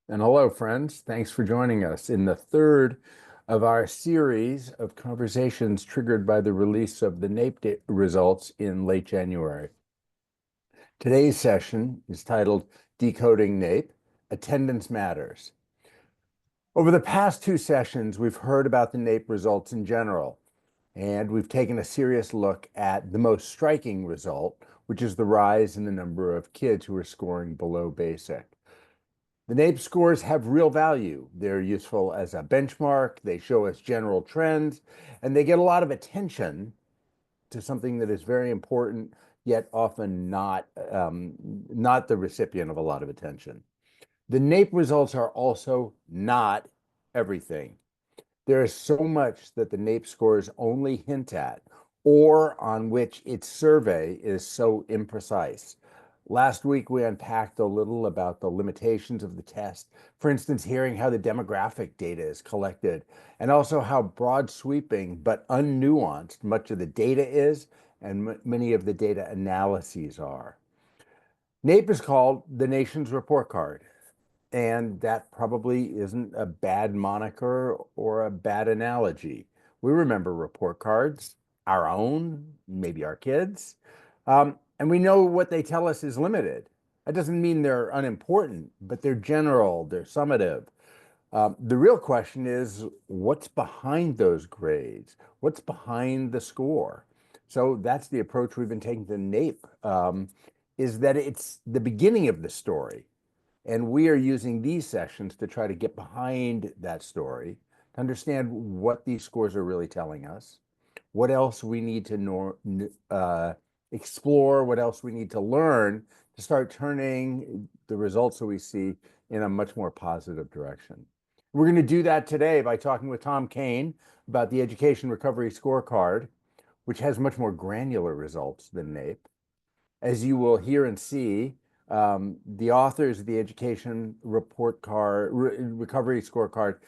And hello, friends. Thanks for joining us in the third of our series of conversations triggered by the release of the NAEP results in late January. Today's session is titled Decoding NAEP, Attendance Matters. Over the past two sessions, we've heard about the NAEP results in general, and we've taken a serious look at the most striking result, which is the rise in the number of kids who are scoring below basic. The NAEP scores have real value. They're useful as a benchmark. They show us general trends, and they get a lot of attention to something that is very important, yet often not the recipient of a lot of attention. The NAEP results are also not everything. There is so much that the NAEP scores only hint at, or on which its survey is so imprecise. Last week, we unpacked a little about the limitations of the test. For instance, hearing how the demographic data is collected, and also how broad sweeping but unnuanced much of the data is, and many of the data analyses are. NAEP is called the nation's report card, and that probably isn't a bad moniker or a bad analogy. We remember report cards, our own, maybe our kids. And we know what they tell us is limited. That doesn't mean they're unimportant, but they're general, they're summative. The real question is, what's behind those grades? What's behind the score? So that's the approach we've been taking to NAEP, is that it's the beginning of the story. And we are using these sessions to try to get behind that story, to understand what these scores are really telling us, what else we need to explore, what else we need to learn to start turning the results that we see in a much more positive direction. We're going to do that today by talking with Tom Kane about the Education Recovery Scorecard, which has much more granular results than NAEP. As you will hear and see, the authors of the Education Recovery Scorecard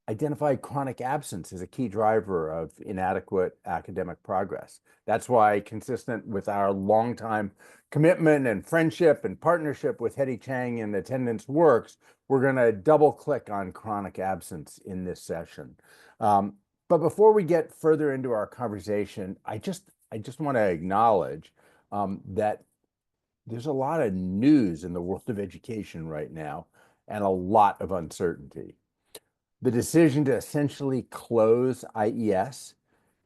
identified chronic absence as a key driver of inadequate academic progress. That's why, consistent with our longtime commitment and friendship and partnership with Hetty Chang and Attendance Works, we're going to double click on chronic absence in this session. But before we get further into our conversation, I just want to acknowledge that there's a lot of news in the world of education right now and a lot of uncertainty. The decision to essentially close IES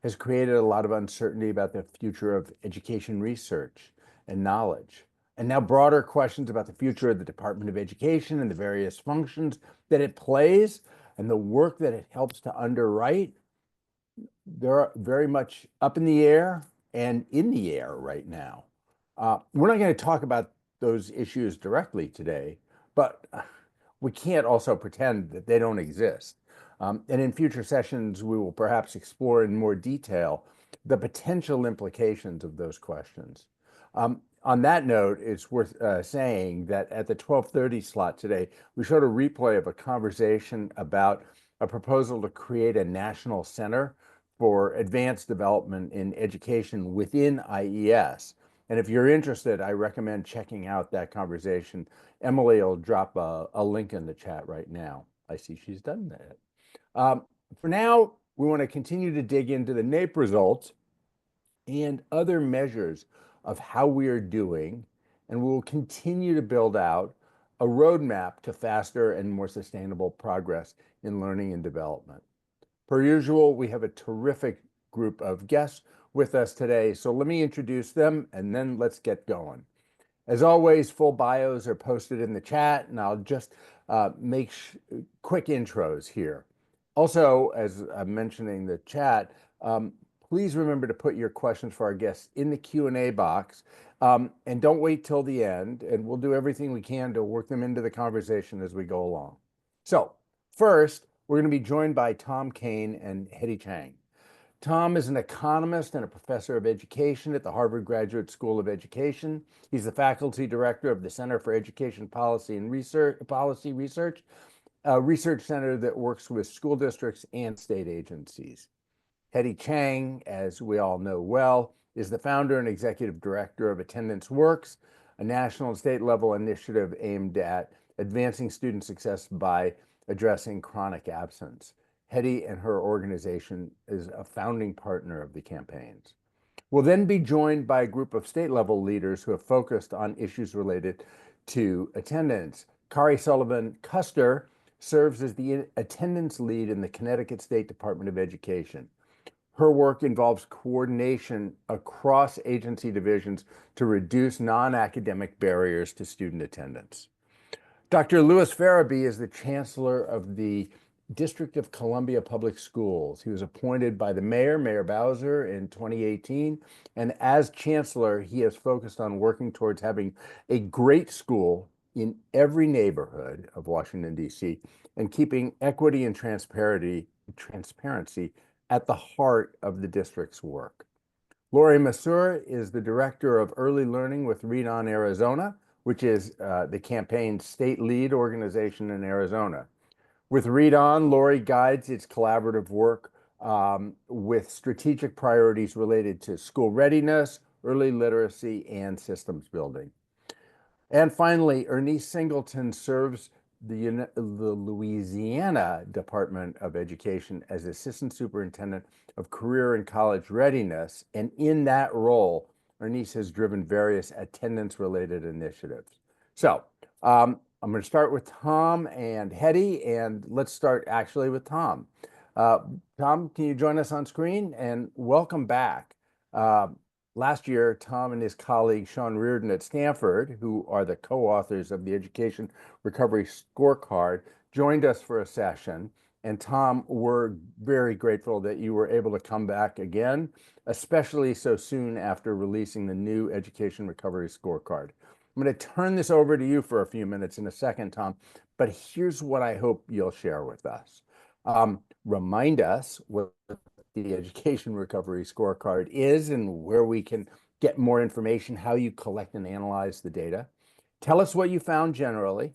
has created a lot of uncertainty about the future of education research and knowledge. And now broader questions about the future of the Department of Education and the various functions that it plays and the work that it helps to underwrite, they're very much up in the air and in the air right now. We're not going to talk about those issues directly today, but we can't also pretend that they don't exist. And in future sessions, we will perhaps explore in more detail the potential implications of those questions. On that note, it's worth saying that at the 12:30 slot today, we showed a replay of a conversation about a proposal to create a national center for advanced development in education within IES. And if you're interested, I recommend checking out that conversation. Emily will drop a link in the chat right now. I see she's done that. For now, we want to continue to dig into the NAEP results and other measures of how we are doing, and we will continue to build out a roadmap to faster and more sustainable progress in learning and development. Per usual, we have a terrific group of guests with us today, so let me introduce them and then let's get going. As always, full bios are posted in the chat, and I'll just make quick intros here. Also, as I'm mentioning the chat, please remember to put your questions for our guests in the Q&A box, and don't wait till the end, and we'll do everything we can to work them into the conversation as we go along. So first, we're going to be joined by Tom Kane and Hetty Chang. Tom is an economist and a professor of education at the Harvard Graduate School of Education. He's the faculty director of the Center for Education Policy Research, a research center that works with school districts and state agencies. Hetty Chang, as we all know well, is the founder and executive director of Attendance Works, a national and state level initiative aimed at advancing student success by addressing chronic absence. Hetty and her organization is a founding partner of the campaigns. We'll then be joined by a group of state-level leaders who have focused on issues related to attendance. Kari Sullivan Custer serves as the attendance lead in the Connecticut State Department of Education. Her work involves coordination across agency divisions to reduce non-academic barriers to student attendance. Dr. Louis Farabee is the chancellor of the District of Columbia Public Schools. He was appointed by the mayor, Mayor Bowser, in 2018. And as chancellor, he has focused on working towards having a great school in every neighborhood of Washington, D.C., and keeping equity and transparency at the heart of the district's work. Lori Masur is the director of early learning with Read On Arizona, which is the campaign's state lead organization in Arizona. With Read On, Lori guides its collaborative work with strategic priorities related to school readiness, early literacy, and systems building. And finally, Ernice Singleton serves the Louisiana Department of Education as Assistant Superintendent of Career and College Readiness. And in that role, Ernice has driven various attendance-related initiatives. So I'm going to start with Tom and Hetty, and let's start actually with Tom. Tom, can you join us on screen? And welcome back. Last year, Tom and his colleague, Sean Reardon at Stanford, who are the co-authors of the Education Recovery Scorecard, joined us for a session. And Tom, we're very grateful that you were able to come back again, especially so soon after releasing the new Education Recovery Scorecard. I'm going to turn this over to you for a few minutes in a second, Tom, but here's what I hope you'll share with us. Remind us what the Education Recovery Scorecard is and where we can get more information, how you collect and analyze the data. Tell us what you found generally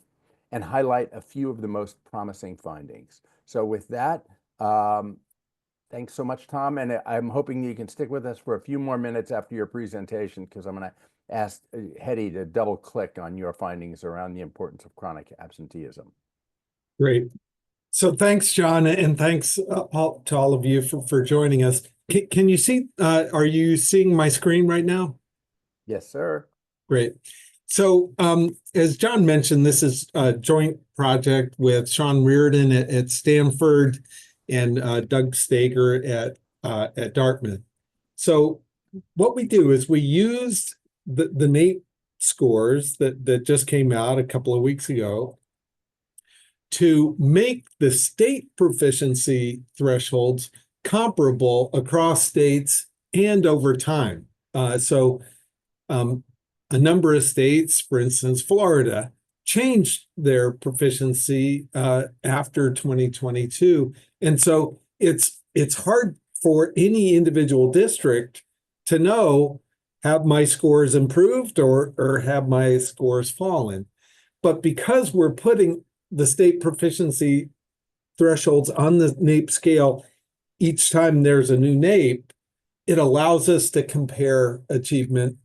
and highlight a few of the most promising findings. So with that, thanks so much, Tom. And I'm hoping you can stick with us for a few more minutes after your presentation, because I'm going to ask Hetty to double click on your findings around the importance of chronic absenteeism. Great. So thanks, John, and thanks to all of you for joining us. Can you see, are you seeing my screen right now? Yes, sir. Great. So as John mentioned, this is a joint project with Sean Reardon at Stanford and Doug Stager at Dartmouth. So what we do is we used the NAEP scores that just came out a couple of weeks ago to make the state proficiency thresholds comparable across states and over time. A number of states, for instance, Florida, changed their proficiency after 2022. And so it's hard for any individual district to know, have my scores improved or have my scores fallen? But because we're putting the state proficiency thresholds on the NAEP scale each time there's a new NAEP, it allows us to compare achievement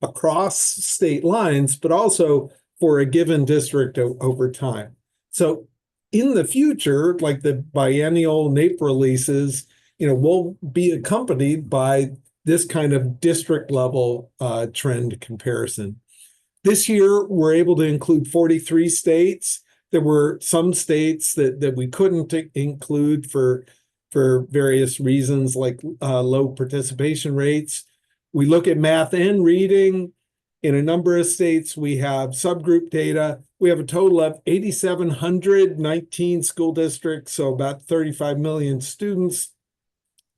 across state lines, but also for a given district over time. So in the future, like the biennial NAEP releases, will be accompanied by this kind of district level trend comparison. This year, we're able to include 43 states. There were some states that we couldn't include for various reasons, like low participation rates. We look at math and reading. In a number of states, we have subgroup data. We have a total of 8,719 school districts, so about 35 million students.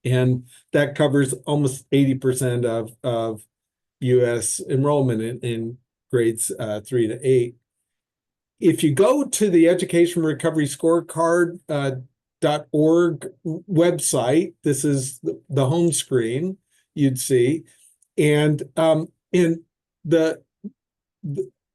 And that covers almost 80% of U.S. enrollment in grades 3 to 8. If you go to the Education Recovery Scorecard .org website, this is the home screen you'd see, and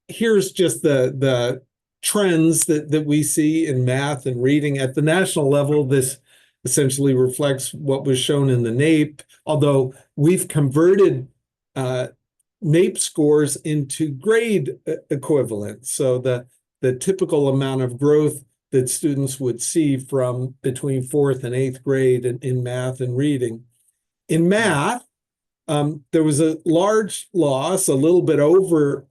here's just the trends that we see in math and reading at the national level. This essentially reflects what was shown in the NAEP, although we've converted NAEP scores into grade equivalents. So the the typical amount of growth that students would see from between 4th and 8th grade in math and reading. In math, there was a large loss, a little bit over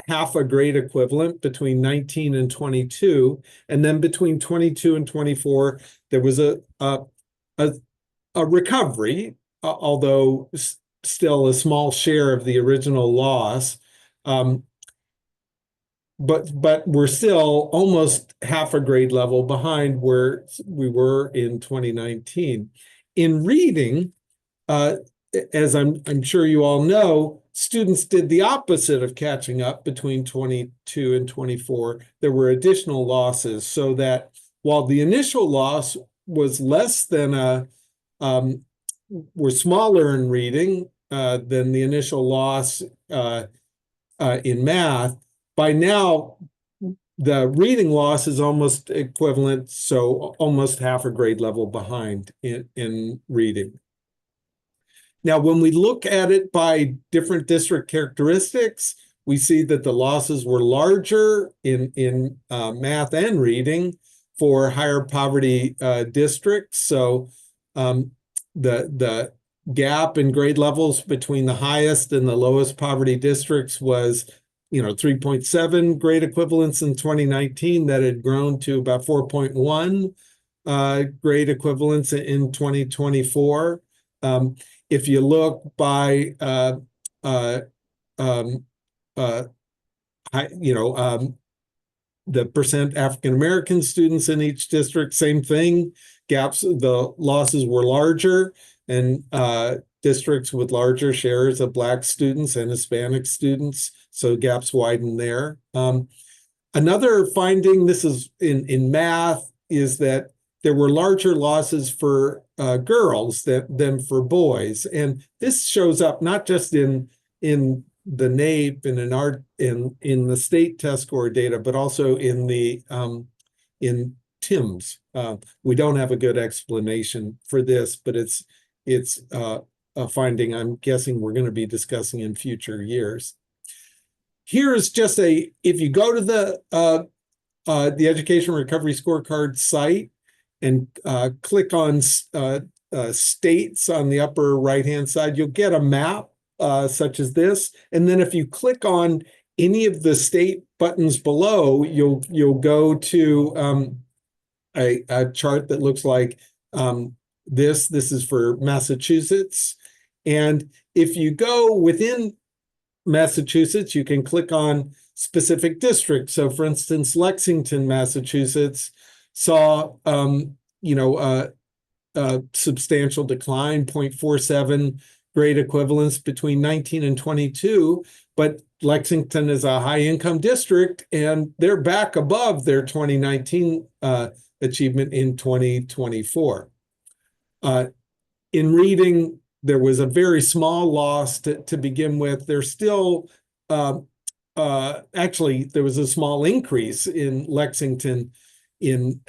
half a grade equivalent between 19 and 22. And then between 22 and 24, there was a recovery, although still a small share of the original loss. But we're still almost half a grade level behind where we were in 2019. In reading, as I'm sure you all know, students did the opposite of catching up between 22 and 24. There were additional losses, so that while the initial loss was less than were smaller in reading than the initial loss in math, by now the reading loss is almost equivalent, so almost half a grade level behind in reading. Now, when we look at it by different district characteristics, we see that the losses were larger in math and reading for higher poverty districts. So the gap in grade levels between the highest and the lowest poverty districts was 3.7 grade equivalents in 2019 that had grown to about 4.1 grade equivalents in 2024. If you look by the percent African American students in each district, same thing. Gaps, the losses were larger, and districts with larger shares of Black students and Hispanic students, so gaps widen there. Another finding, this is in math, is that there were larger losses for girls than for boys, and this shows up not just in the NAEP and in the state test score data, but also in TIMS. We don't have a good explanation for this, but it's a finding I'm guessing we're going to be discussing in future years. Here is just if you go to the Education Recovery Scorecard site and click on states on the upper right-hand side, you'll get a map such as this. And then if you click on any of the state buttons below, you'll go to a chart that looks like this. This is for Massachusetts. And if you go within Massachusetts, you can click on specific districts. So for instance, Lexington, Massachusetts saw a substantial decline, 0.47 grade equivalents between 19 and 22, but Lexington is a high income district and they're back above their 2019 achievement in 2024. In reading, there was a very small loss to begin with. There's still, actually, there was a small increase in Lexington in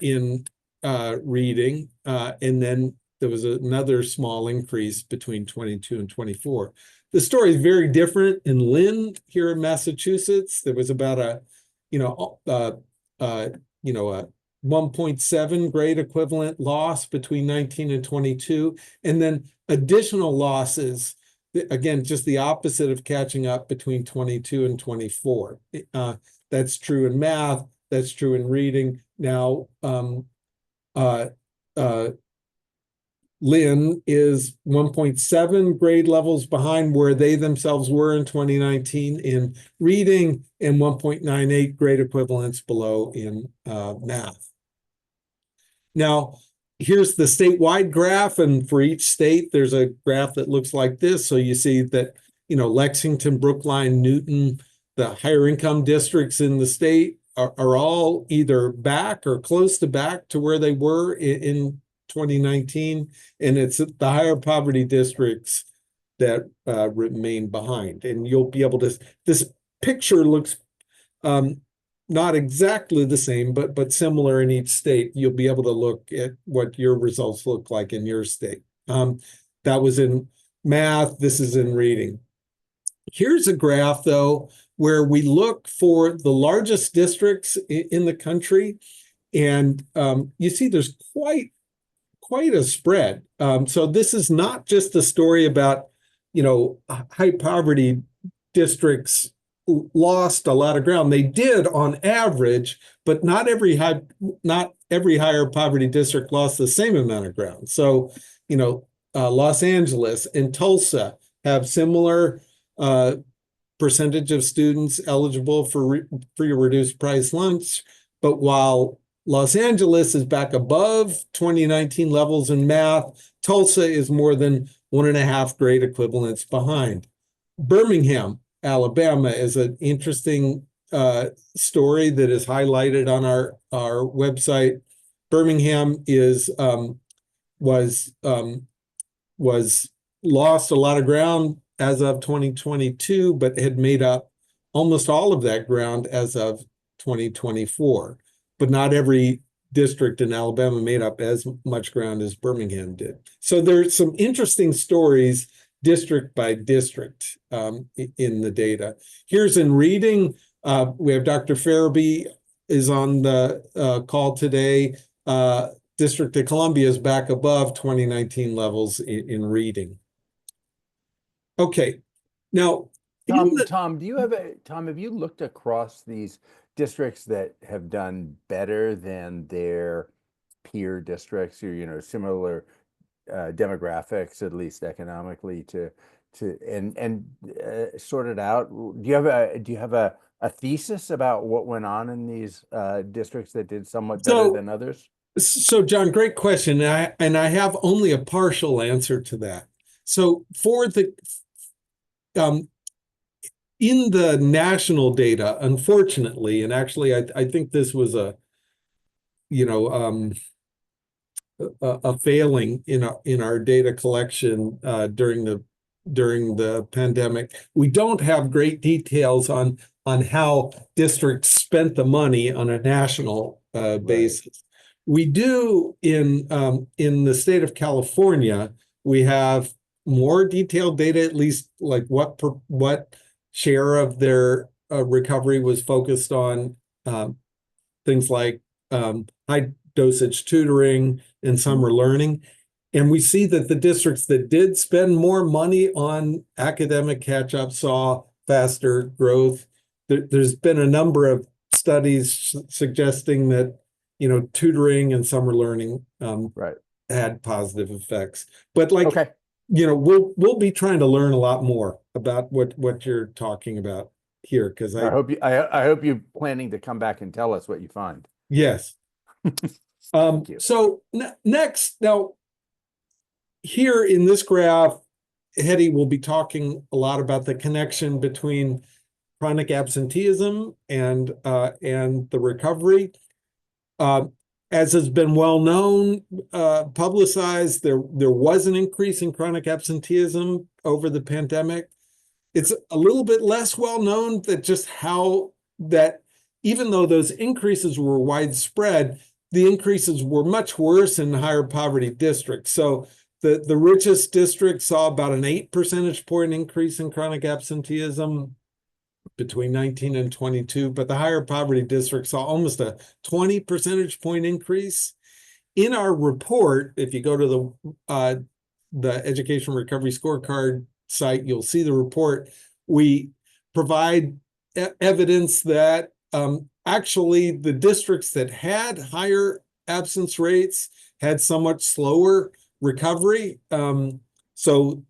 reading, and then there was another small increase between 22 and 24. The story is very different in Lynn here in Massachusetts. There was about a 1.7 grade equivalent loss between 19 and 22, and then additional losses, again, just the opposite of catching up between 22 and 24. That's true in math, that's true in reading. Now, Lynn is 1.7 grade levels behind where they themselves were in 2019 in reading and 1.98 grade equivalents below in math. Now, here's the statewide graph, and for each state, there's a graph that looks like this. So you see that, Lexington, Brookline, Newton, the higher income districts in the state are all either back or close to back to where they were in 2019, and it's the higher poverty districts that remain behind. And you'll be able to, this picture looks not exactly the same, but similar in each state. You'll be able to look at what your results look like in your state. That was in math, this is in reading. Here's a graph, though, where we look for the largest districts in the country. And you see there's quite a spread. So this is not just a story about, high poverty districts lost a lot of ground. They did on average, but not every higher poverty district lost the same amount of ground. So, Los Angeles and Tulsa have similar percentage of students eligible for free or reduced price lunch. But while Los Angeles is back above 2019 levels in math, Tulsa is more than 1.5 grade equivalents behind. Birmingham, Alabama is an interesting story that is highlighted on our website. Birmingham was lost a lot of ground as of 2022, but had made up almost all of that ground as of 2024. But not every district in Alabama made up as much ground as Birmingham did. So there's some interesting stories district by district in the data. Here's in reading. We have Dr. Farabee is on the call today. District of Columbia is back above 2019 levels in reading. Okay, now, Tom, have you looked across these districts that have done better than their peer districts, or similar demographics, at least economically, and sort it out? Do you have a thesis about what went on in these districts that did somewhat better than others? So, John, great question, and I have only a partial answer to that. So, for the in the national data, unfortunately, and actually, I think this was a failing in our data collection during the pandemic. We don't have great details on how districts spent the money on a national basis. Right. We do in the state of California. We have more detailed data, at least like what share of their recovery was focused on things like high dosage tutoring and summer learning. And we see that the districts that did spend more money on academic catch-up saw faster growth. There's been a number of studies suggesting that, tutoring and summer learning had positive effects. But okay. We'll be trying to learn a lot more about what you're talking about here, because I hope you're planning to come back and tell us what you find. Yes. So next, now here in this graph, Hetty will be talking a lot about the connection between chronic absenteeism and the recovery. As has been well known, publicized, there was an increase in chronic absenteeism over the pandemic. It's a little bit less well known that even though those increases were widespread, the increases were much worse in higher poverty districts. So the richest districts saw about an 8 percentage point increase in chronic absenteeism between 19 and 22, but the higher poverty districts saw almost a 20 percentage point increase. In our report, if you go to the Education Recovery Scorecard site, you'll see the report. We provide evidence that actually the districts that had higher absence rates had somewhat slower recovery. So,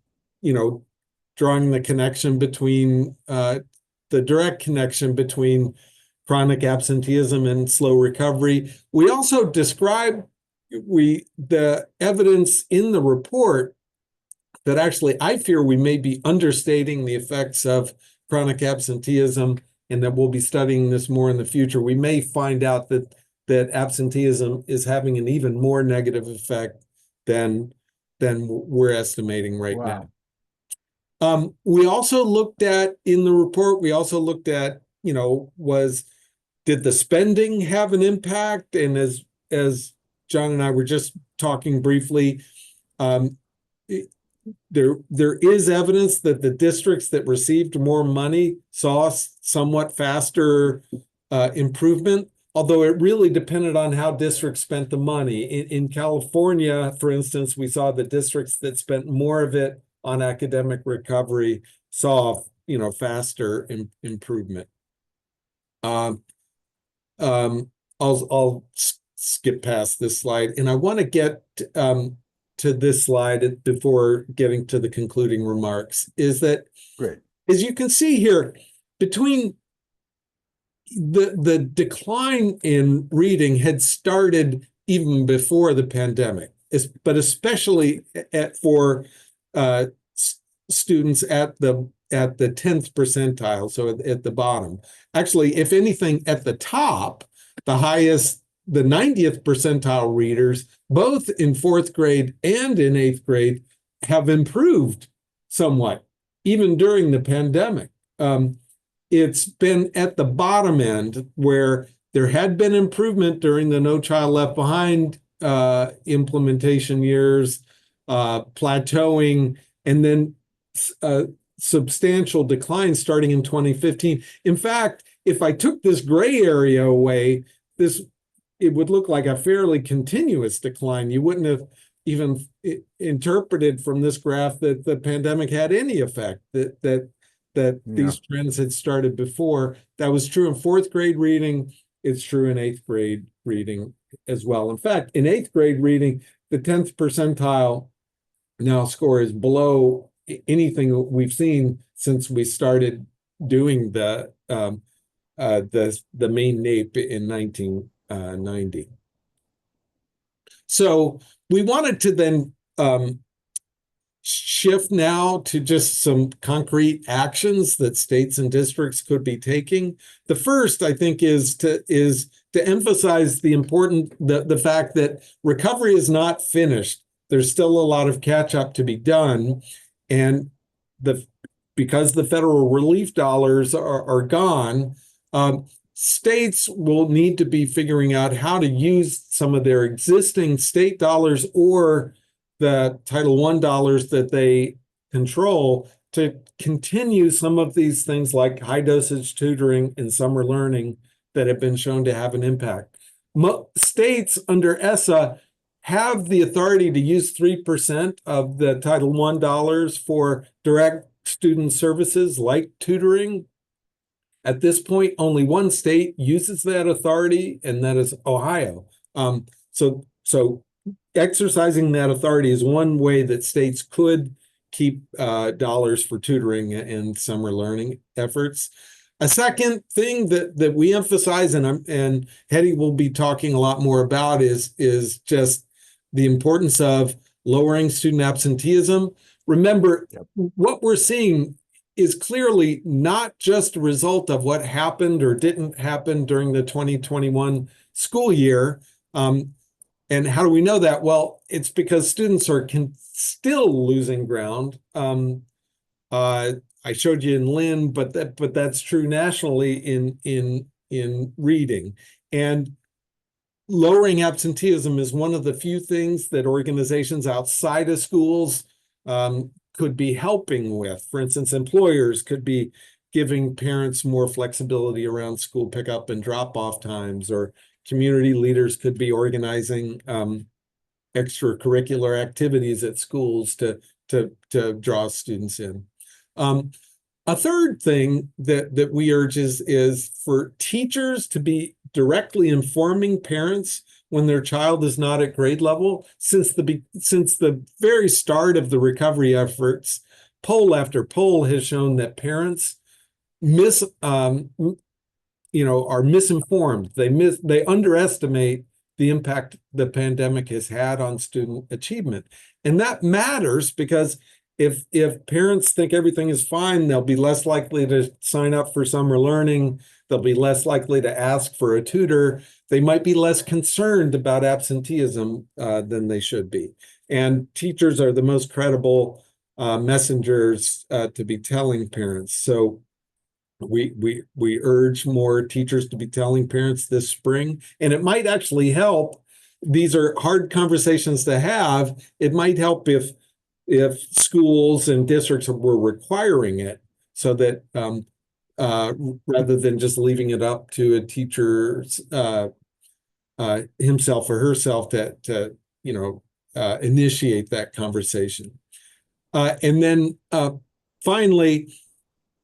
drawing the connection between the direct connection between chronic absenteeism and slow recovery. We also describe the evidence in the report that actually I fear we may be understating the effects of chronic absenteeism, and that we'll be studying this more in the future. We may find out that absenteeism is having an even more negative effect than we're estimating right now. We also looked at, in the report, did the spending have an impact? And as John and I were just talking briefly, there is evidence that the districts that received more money saw somewhat faster improvement, although it really depended on how districts spent the money. In California, for instance, we saw the districts that spent more of it on academic recovery saw, faster improvement. I'll skip past this slide, and I want to get to this slide before getting to the concluding remarks. Is that Great. As you can see here, between the decline in reading had started even before the pandemic, but especially for students at the 10th percentile, so at the bottom. Actually, if anything, at the top, the highest, the 90th percentile readers, both in 4th grade and in 8th grade, have improved somewhat, even during the pandemic. It's been at the bottom end where there had been improvement during the No Child Left Behind implementation years, plateauing, and then substantial decline starting in 2015. In fact, if I took this gray area away, it would look like a fairly continuous decline. You wouldn't have even interpreted from this graph that the pandemic had any effect, that these trends had started before. That was true in 4th grade reading. It's true in 8th grade reading as well. In fact, in 8th grade reading, the 10th percentile now score is below anything we've seen since we started doing the main NAEP in 1990. So we wanted to then shift now to just some concrete actions that states and districts could be taking. The first, I think, is to emphasize the fact that recovery is not finished. There's still a lot of catch up to be done, and because the federal relief dollars are gone, states will need to be figuring out how to use some of their existing state dollars or the Title I dollars that they control to continue some of these things like high dosage tutoring and summer learning that have been shown to have an impact. States under ESSA have the authority to use 3% of the Title I dollars for direct student services like tutoring. At this point, only one state uses that authority, and that is Ohio. So exercising that authority is one way that states could keep dollars for tutoring and summer learning efforts. A second thing that we emphasize, and Hetty will be talking a lot more about, is just the importance of lowering student absenteeism. Remember, what we're seeing is clearly not just a result of what happened or didn't happen during the 2021 school year. And how do we know that? Well, it's because students are still losing ground. I showed you in Lynn, but that's true nationally in reading. And lowering absenteeism is one of the few things that organizations outside of schools could be helping with. For instance, employers could be giving parents more flexibility around school pickup and drop-off times, or community leaders could be organizing extracurricular activities at schools to draw students in. A third thing that we urge is for teachers to be directly informing parents when their child is not at grade level. Since the very start of the recovery efforts, poll after poll has shown that parents are misinformed. They underestimate the impact the pandemic has had on student achievement. And that matters because if parents think everything is fine, they'll be less likely to sign up for summer learning. They'll be less likely to ask for a tutor. They might be less concerned about absenteeism than they should be. And teachers are the most credible messengers to be telling parents. So we urge more teachers to be telling parents this spring, and it might actually help. These are hard conversations to have. It might help if if schools and districts were requiring it, so that rather than just leaving it up to a teacher's himself or herself to initiate that conversation. And then finally,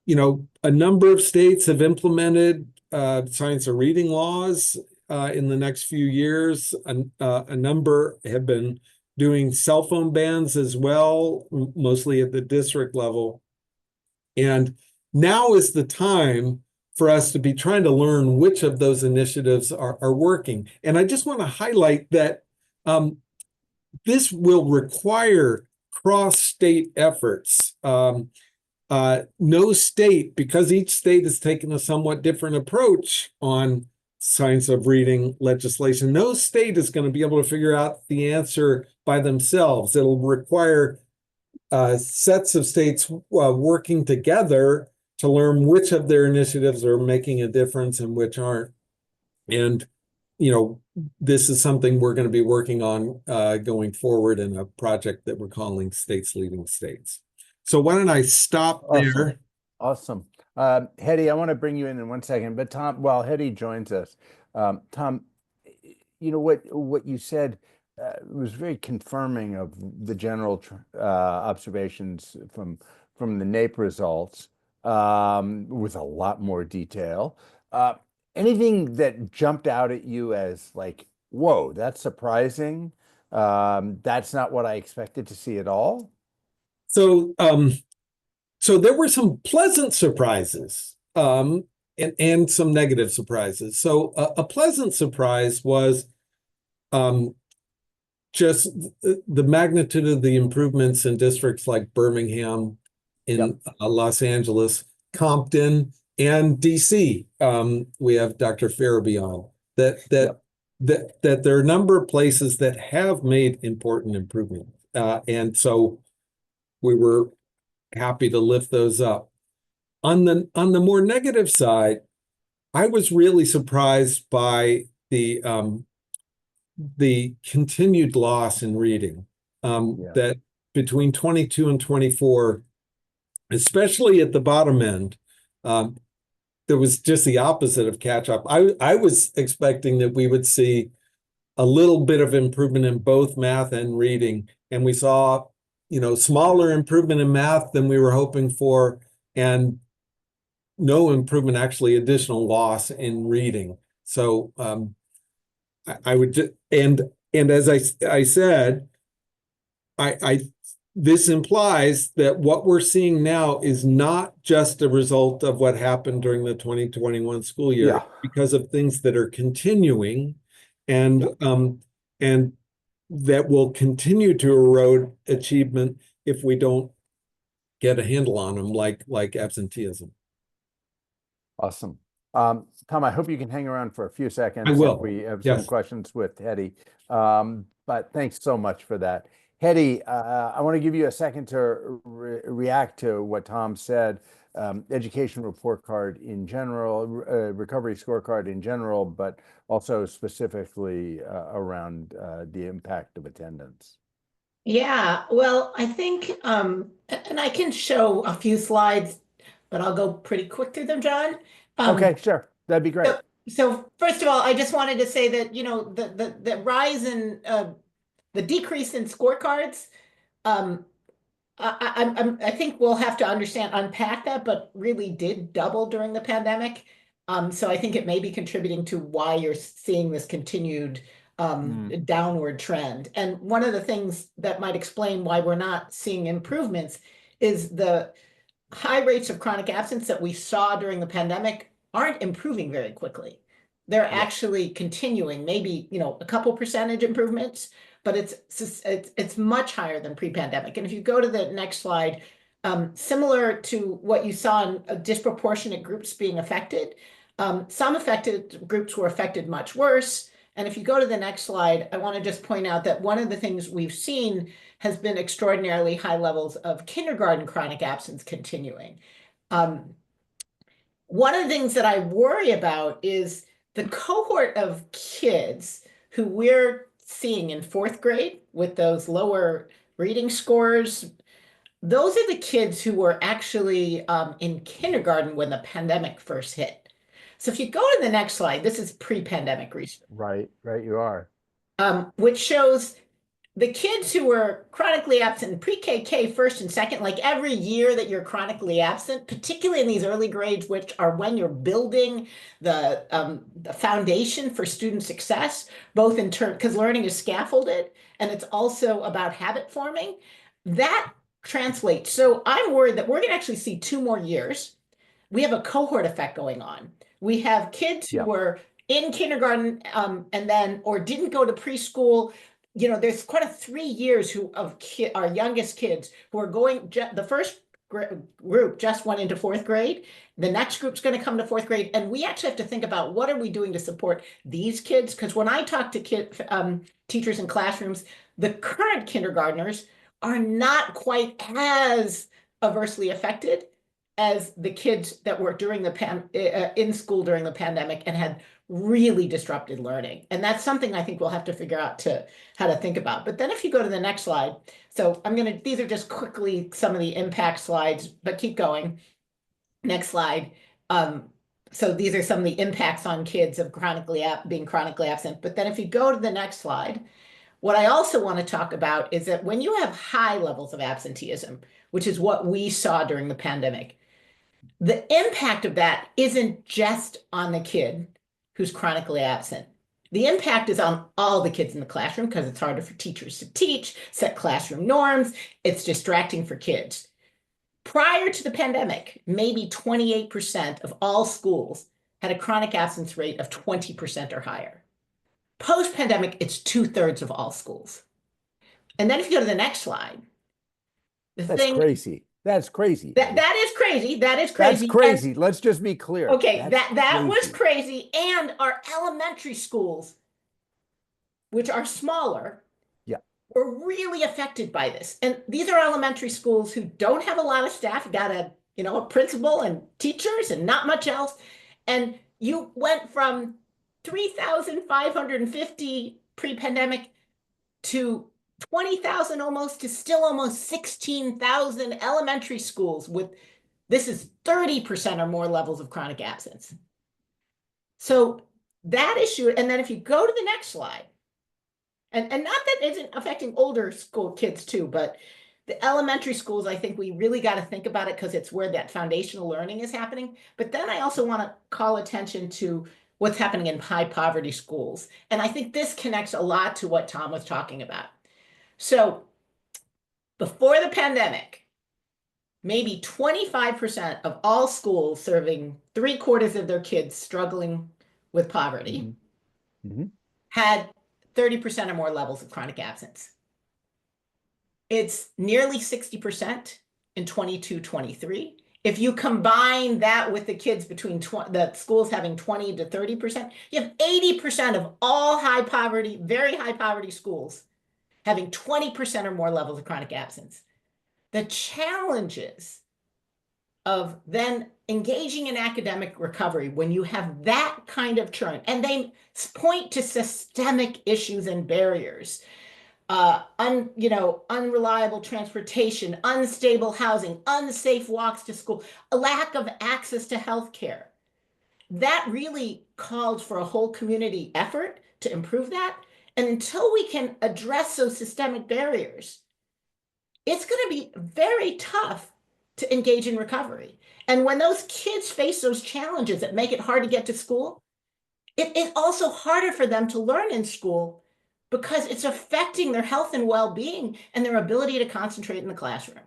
a number of states have implemented science of reading laws in the next few years. A number have been doing cell phone bans as well, mostly at the district level. And now is the time for us to be trying to learn which of those initiatives are working. And I just want to highlight that this will require cross-state efforts. No state, because each state has taken a somewhat different approach on science of reading legislation, no state is going to be able to figure out the answer by themselves. It'll require sets of states working together to learn which of their initiatives are making a difference and which aren't. And, this is something we're going to be working on going forward in a project that we're calling States Leading States. So why don't I stop there? Awesome. Hetty, I want to bring you in 1 second, but Tom, while Hetty joins us, Tom, what you said was very confirming of the general observations from the NAEP results, with a lot more detail. Anything that jumped out at you as like, whoa, that's surprising? That's not what I expected to see at all. So there were some pleasant surprises and some negative surprises. So a pleasant surprise was just the magnitude of the improvements in districts like Birmingham, in Los Angeles, Compton, and DC. We have Dr. Farabee on that there are a number of places that have made important improvement, and so we were happy to lift those up. On the more negative side, I was really surprised by the continued loss in reading. That between 22 and 24, especially at the bottom end, there was just the opposite of catch up. I was expecting that we would see a little bit of improvement in both math and reading, and we saw smaller improvement in math than we were hoping for, and no improvement, actually additional loss in reading. So I would just, and as I said, this implies that what we're seeing now is not just a result of what happened during the 2021 school year, because of things that are continuing and that will continue to erode achievement if we don't get a handle on them, like absenteeism. Awesome. Tom, I hope you can hang around for a few seconds. I will. We have some questions with Hetty. But thanks so much for that. Hetty, I want to give you a second to react to what Tom said. Education report card in general, recovery scorecard in general, but also specifically around the impact of attendance. Yeah, well, I think, and I can show a few slides, but I'll go pretty quick through them, John. Okay, sure. That'd be great. So first of all, I just wanted to say that, the rise in the decrease in scorecards, I think we'll have to unpack that, but really did double during the pandemic. So I think it may be contributing to why you're seeing this continued downward trend. And one of the things that might explain why we're not seeing improvements is the high rates of chronic absence that we saw during the pandemic aren't improving very quickly. They're actually continuing, maybe, a couple percentage improvements, but it's much higher than pre-pandemic. And if you go to the next slide, similar to what you saw in disproportionate groups being affected, some affected groups were affected much worse. And if you go to the next slide, I want to just point out that one of the things we've seen has been extraordinarily high levels of kindergarten chronic absence continuing. One of the things that I worry about is the cohort of kids who we're seeing in fourth grade with those lower reading scores. Those are the kids who were actually in kindergarten when the pandemic first hit. So if you go to the next slide, this is pre-pandemic research, Right, you are. which shows the kids who were chronically absent in pre-KK first and second, like every year that you're chronically absent, particularly in these early grades, which are when you're building the foundation for student success, both in turn, because learning is scaffolded and it's also about habit forming, that translates. So I'm worried that we're going to actually see 2 more years. We have a cohort effect going on. We have kids who Yeah. were in kindergarten and then or didn't go to preschool. There's quite a 3 years of our youngest kids who are going. The first group just went into fourth grade. The next group's going to come to fourth grade, and we actually have to think about what are we doing to support these kids. Because when I talk to teachers in classrooms, the current kindergartners are not quite as adversely affected as the kids that were in school during the pandemic and had really disrupted learning. And that's something I think we'll have to figure out how to think about. But then if you go to the next slide, so these are just quickly some of the impact slides, but keep going. Next slide. So these are some of the impacts on kids of being chronically absent. But then if you go to the next slide, what I also want to talk about is that when you have high levels of absenteeism, which is what we saw during the pandemic, the impact of that isn't just on the kid who's chronically absent. The impact is on all the kids in the classroom because it's harder for teachers to teach, set classroom norms. It's distracting for kids. Prior to the pandemic, maybe 28% of all schools had a chronic absence rate of 20% or higher. Post-pandemic, it's 2/3 of all schools. And then if you go to the next slide, That's crazy. That's crazy. That is crazy. That is That's crazy. crazy. Let's just be clear. Okay, That's that was crazy. crazy. And our elementary schools, which are smaller, Yeah. were really affected by this. And these are elementary schools who don't have a lot of staff, got a principal and teachers and not much else. And you went from 3,550 pre-pandemic to 20,000 almost to still almost 16,000 elementary schools with this is 30% or more levels of chronic absence. So that issue, and then if you go to the next slide, and not that isn't affecting older school kids too, but the elementary schools, I think we really got to think about it because it's where that foundational learning is happening. But then I also want to call attention to what's happening in high poverty schools. And I think this connects a lot to what Tom was talking about. So before the pandemic, maybe 25% of all schools serving 3/4 of their kids struggling with poverty had 30% or more levels of chronic absence. It's nearly 60% in 22-23. If you combine that with the kids between the schools having 20 to 30%, you have 80% of all high poverty, very high poverty schools having 20% or more levels of chronic absence. The challenges of then engaging in academic recovery when you have that kind of churn, and they point to systemic issues and barriers, unreliable transportation, unstable housing, unsafe walks to school, a lack of access to health care. That really called for a whole community effort to improve that. And until we can address those systemic barriers, it's going to be very tough to engage in recovery. And when those kids face those challenges that make it hard to get to school, it's also harder for them to learn in school because it's affecting their health and well-being and their ability to concentrate in the classroom.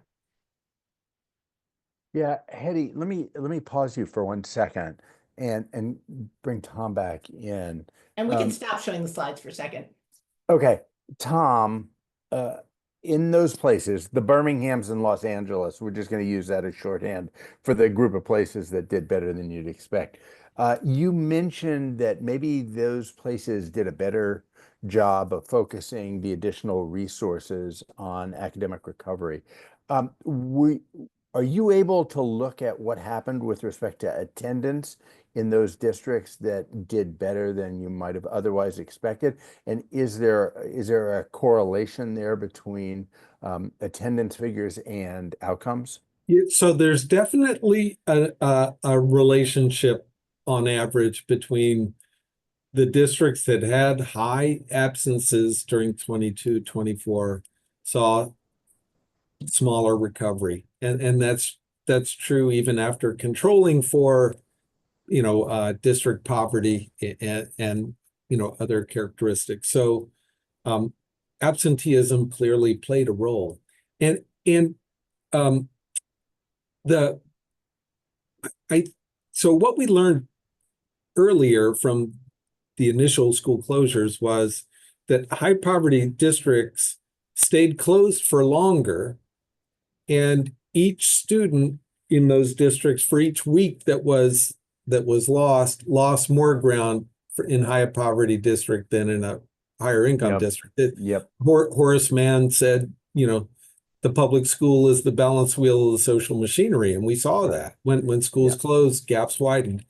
Yeah, Hetty, let me pause you for 1 second and bring Tom back in. And we can stop showing the slides for a second. Okay, Tom, in those places, the Birminghams and Los Angeles, we're just going to use that as shorthand for the group of places that did better than you'd expect. You mentioned that maybe those places did a better job of focusing the additional resources on academic recovery. Are you able to look at what happened with respect to attendance in those districts that did better than you might have otherwise expected? And is there a correlation there between attendance figures and outcomes? So there's definitely a relationship on average between the districts that had high absences during 22, 24 saw smaller recovery. And that's true even after controlling for, district poverty and other characteristics. So absenteeism clearly played a role. And the so what we learned earlier from the initial school closures was that high poverty districts stayed closed for longer, and each student in those districts for each week that was lost more ground in high poverty district than in a higher income district. Horace Mann said, the public school is the balance wheel of the social machinery, and we saw that when schools closed, gaps widened.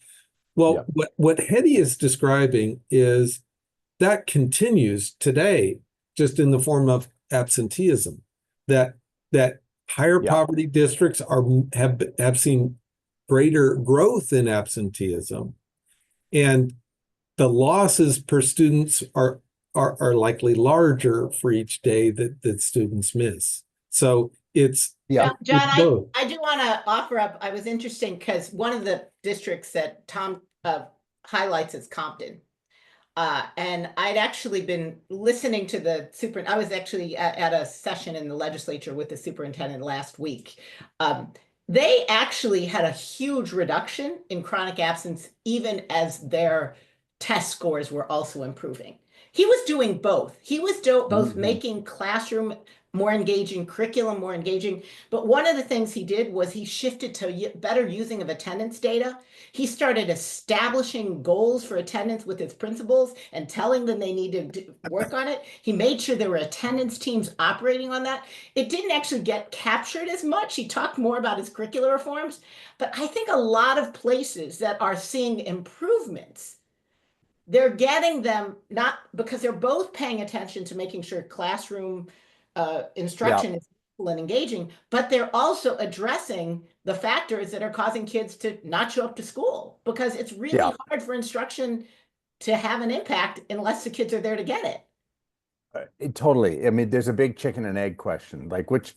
Well, what Hetty is describing is that continues today, just in the form of absenteeism. That higher poverty districts have seen greater growth in absenteeism, and the losses per students are likely larger for each day that students miss. So it's John, both. I do want to offer up, I was interesting because one of the districts that Tom highlights is Compton. And I'd actually been listening to I was actually at a session in the legislature with the superintendent last week. They actually had a huge reduction in chronic absence, even as their test scores were also improving. He was doing both. He was both making classroom more engaging, curriculum more engaging. But one of the things he did was he shifted to better using of attendance data. He started establishing goals for attendance with his principals and telling them they needed to work on it. He made sure there were attendance teams operating on that. It didn't actually get captured as much. He talked more about his curricular reforms. But I think a lot of places that are seeing improvements, they're getting them not because they're both paying attention to making sure classroom instruction is useful and engaging, but they're also addressing the factors that are causing kids to not show up to school, because it's really hard for instruction to have an impact unless the kids are there to get it. Totally. I mean, there's a big chicken and egg question, like which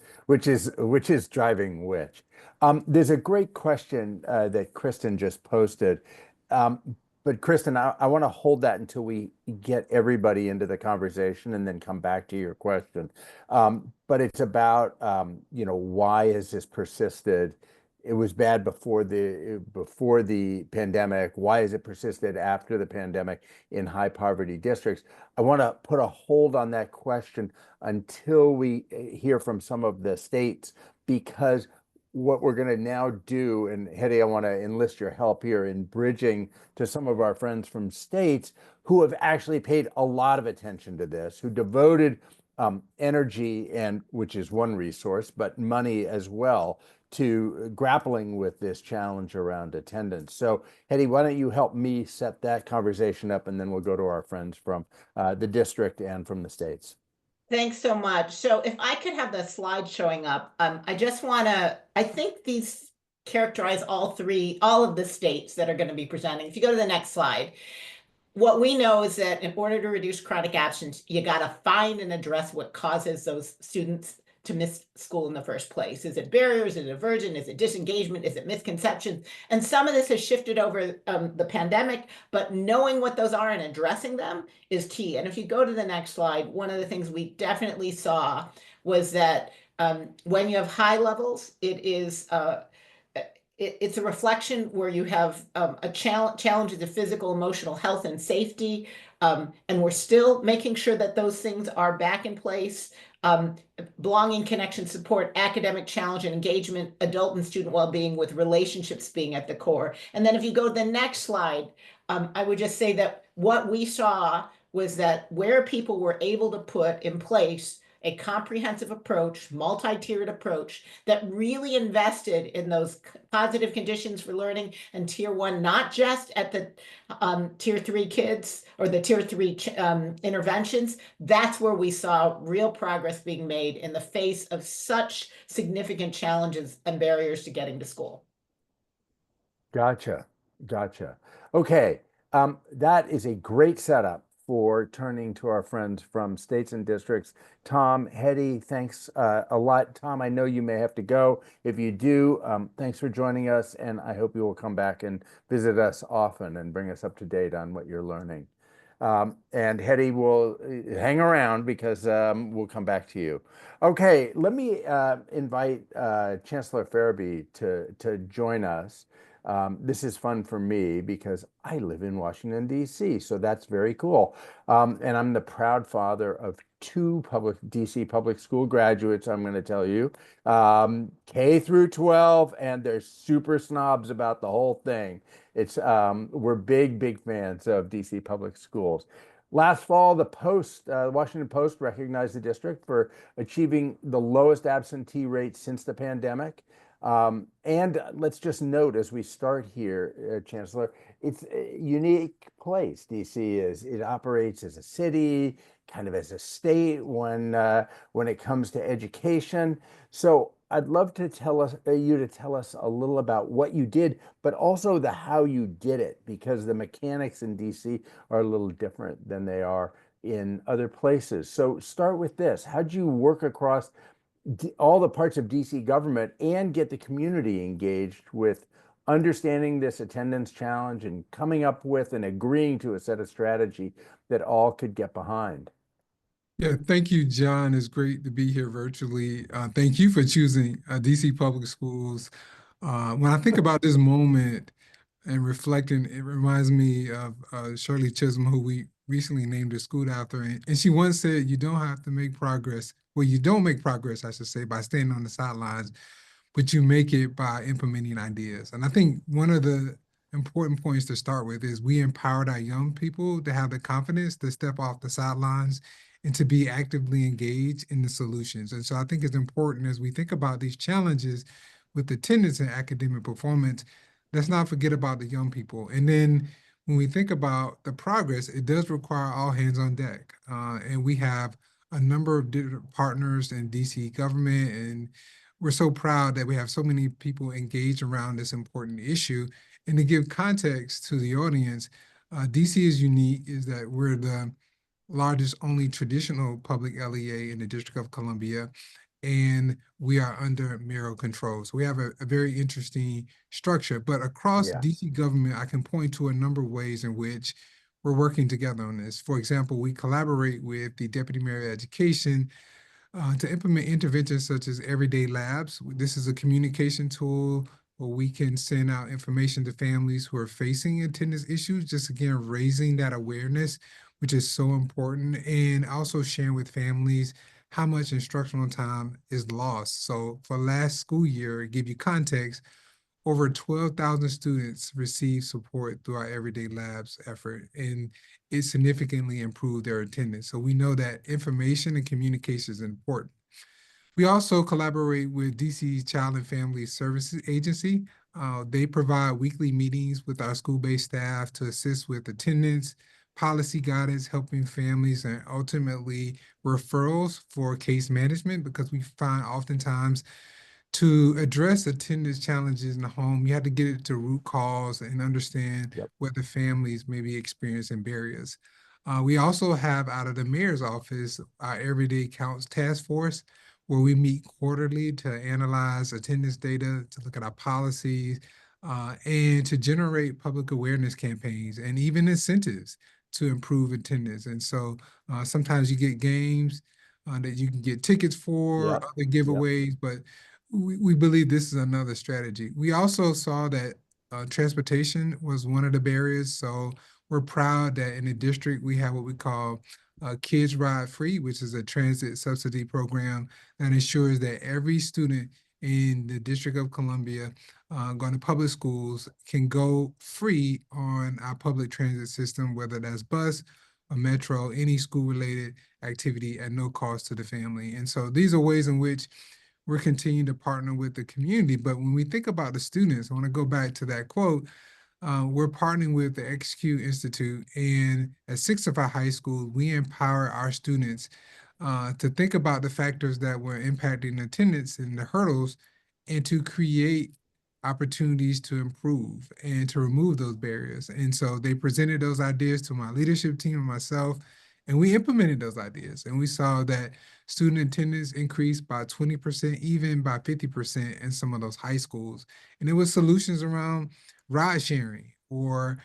is driving which. There's a great question that Kristen just posted. But Kristen, I want to hold that until we get everybody into the conversation and then come back to your question. But it's about, why has this persisted? It was bad before the pandemic. Why has it persisted after the pandemic in high poverty districts? I want to put a hold on that question until we hear from some of the states, because what we're going to now do, and Hetty, I want to enlist your help here in bridging to some of our friends from states who have actually paid a lot of attention to this, who devoted energy, and which is one resource, but money as well, to grappling with this challenge around attendance. So Hetty, why don't you help me set that conversation up, and then we'll go to our friends from the district and from the states. Thanks so much. So if I could have the slide showing up, I just want to, I think these characterize all of the states that are going to be presenting. If you go to the next slide, what we know is that in order to reduce chronic absence, you got to find and address what causes those students to miss school in the first place. Is it barriers? Is it aversion? Is it disengagement? Is it misconceptions? And some of this has shifted over the pandemic, but knowing what those are and addressing them is key. And if you go to the next slide, one of the things we definitely saw was that when you have high levels, it's a reflection where you have challenges of physical, emotional health and safety. And we're still making sure that those things are back in place. Belonging, connection, support, academic challenge and engagement, adult and student well-being, with relationships being at the core. And then if you go to the next slide, I would just say that what we saw was that where people were able to put in place a comprehensive approach, multi-tiered approach that really invested in those positive conditions for learning and tier one, not just at the tier three kids or the tier three interventions. That's where we saw real progress being made in the face of such significant challenges and barriers to getting to school. Gotcha. Gotcha. Okay. That is a great setup for turning to our friends from states and districts. Tom, Hetty, thanks a lot. Tom, I know you may have to go. If you do, thanks for joining us, and I hope you will come back and visit us often and bring us up to date on what you're learning. And Hetty will hang around because we'll come back to you. Okay, let me invite Chancellor Farabee to join us. This is fun for me because I live in Washington, D.C., so that's very cool. And I'm the proud father of two DC public school graduates, I'm going to tell you, K through 12, and they're super snobs about the whole thing. We're big fans of DC public schools. Last fall, the Washington Post recognized the district for achieving the lowest absentee rate since the pandemic. And let's just note as we start here, Chancellor, it's a unique place. DC is. It operates as a city, kind of as a state when it comes to education. So I'd love to tell us a little about what you did, but also the how you did it, because the mechanics in DC are a little different than they are in other places. So start with this. How'd you work across all the parts of DC government and get the community engaged with understanding this attendance challenge and coming up with and agreeing to a set of strategy that all could get behind? Yeah, thank you, John. It's great to be here virtually. Thank you for choosing DC Public Schools. When I think about this moment and reflecting, it reminds me of Shirley Chisholm, who we recently named a school after. And she once said, you don't have to make progress. Well, you don't make progress, I should say, by standing on the sidelines, but you make it by implementing ideas. And I think one of the important points to start with is we empowered our young people to have the confidence to step off the sidelines and to be actively engaged in the solutions. And so I think it's important as we think about these challenges with attendance and academic performance, let's not forget about the young people. And then when we think about the progress, it does require all hands on deck. And we have a number of different partners in DC government, and we're so proud that we have so many people engaged around this important issue. And to give context to the audience, DC is unique is that we're the largest only traditional public LEA in the District of Columbia, and we are under mayoral control. So we have a very interesting structure, but across Yes. DC government, I can point to a number of ways in which we're working together on this. For example, we collaborate with the Deputy Mayor of Education to implement interventions such as everyday labs. This is a communication tool where we can send out information to families who are facing attendance issues, just again, raising that awareness, which is so important, and also sharing with families how much instructional time is lost. So for last school year, to give you context, over 12,000 students received support through our Everyday Labs effort, and it significantly improved their attendance. So we know that information and communication is important. We also collaborate with DC's Child and Family Services Agency. They provide weekly meetings with our school-based staff to assist with attendance, policy guidance, helping families, and ultimately referrals for case management, because we find oftentimes to address attendance challenges in the home, you have to get it to root cause and understand Yep. what the families may be experiencing barriers. We also have out of the mayor's office our Everyday Counts Task Force, where we meet quarterly to analyze attendance data, to look at our policies, and to generate public awareness campaigns and even incentives to improve attendance. And so sometimes you get games that you can get tickets for, Yep. other giveaways, but we believe this is another strategy. We also saw that transportation was one of the barriers. So we're proud that in the district, we have what we call Kids Ride Free, which is a transit subsidy program that ensures that every student in the District of Columbia going to public schools can go free on our public transit system, whether that's bus a metro, any school-related activity at no cost to the family. And so these are ways in which we're continuing to partner with the community. But when we think about the students, I want to go back to that quote. We're partnering with the Execute Institute, and at 6 of our high schools, we empower our students to think about the factors that were impacting attendance and the hurdles, and to create opportunities to improve and to remove those barriers. And so they presented those ideas to my leadership team and myself, and we implemented those ideas. And we saw that student attendance increased by 20%, even by 50% in some of those high schools. And it was solutions around ride sharing or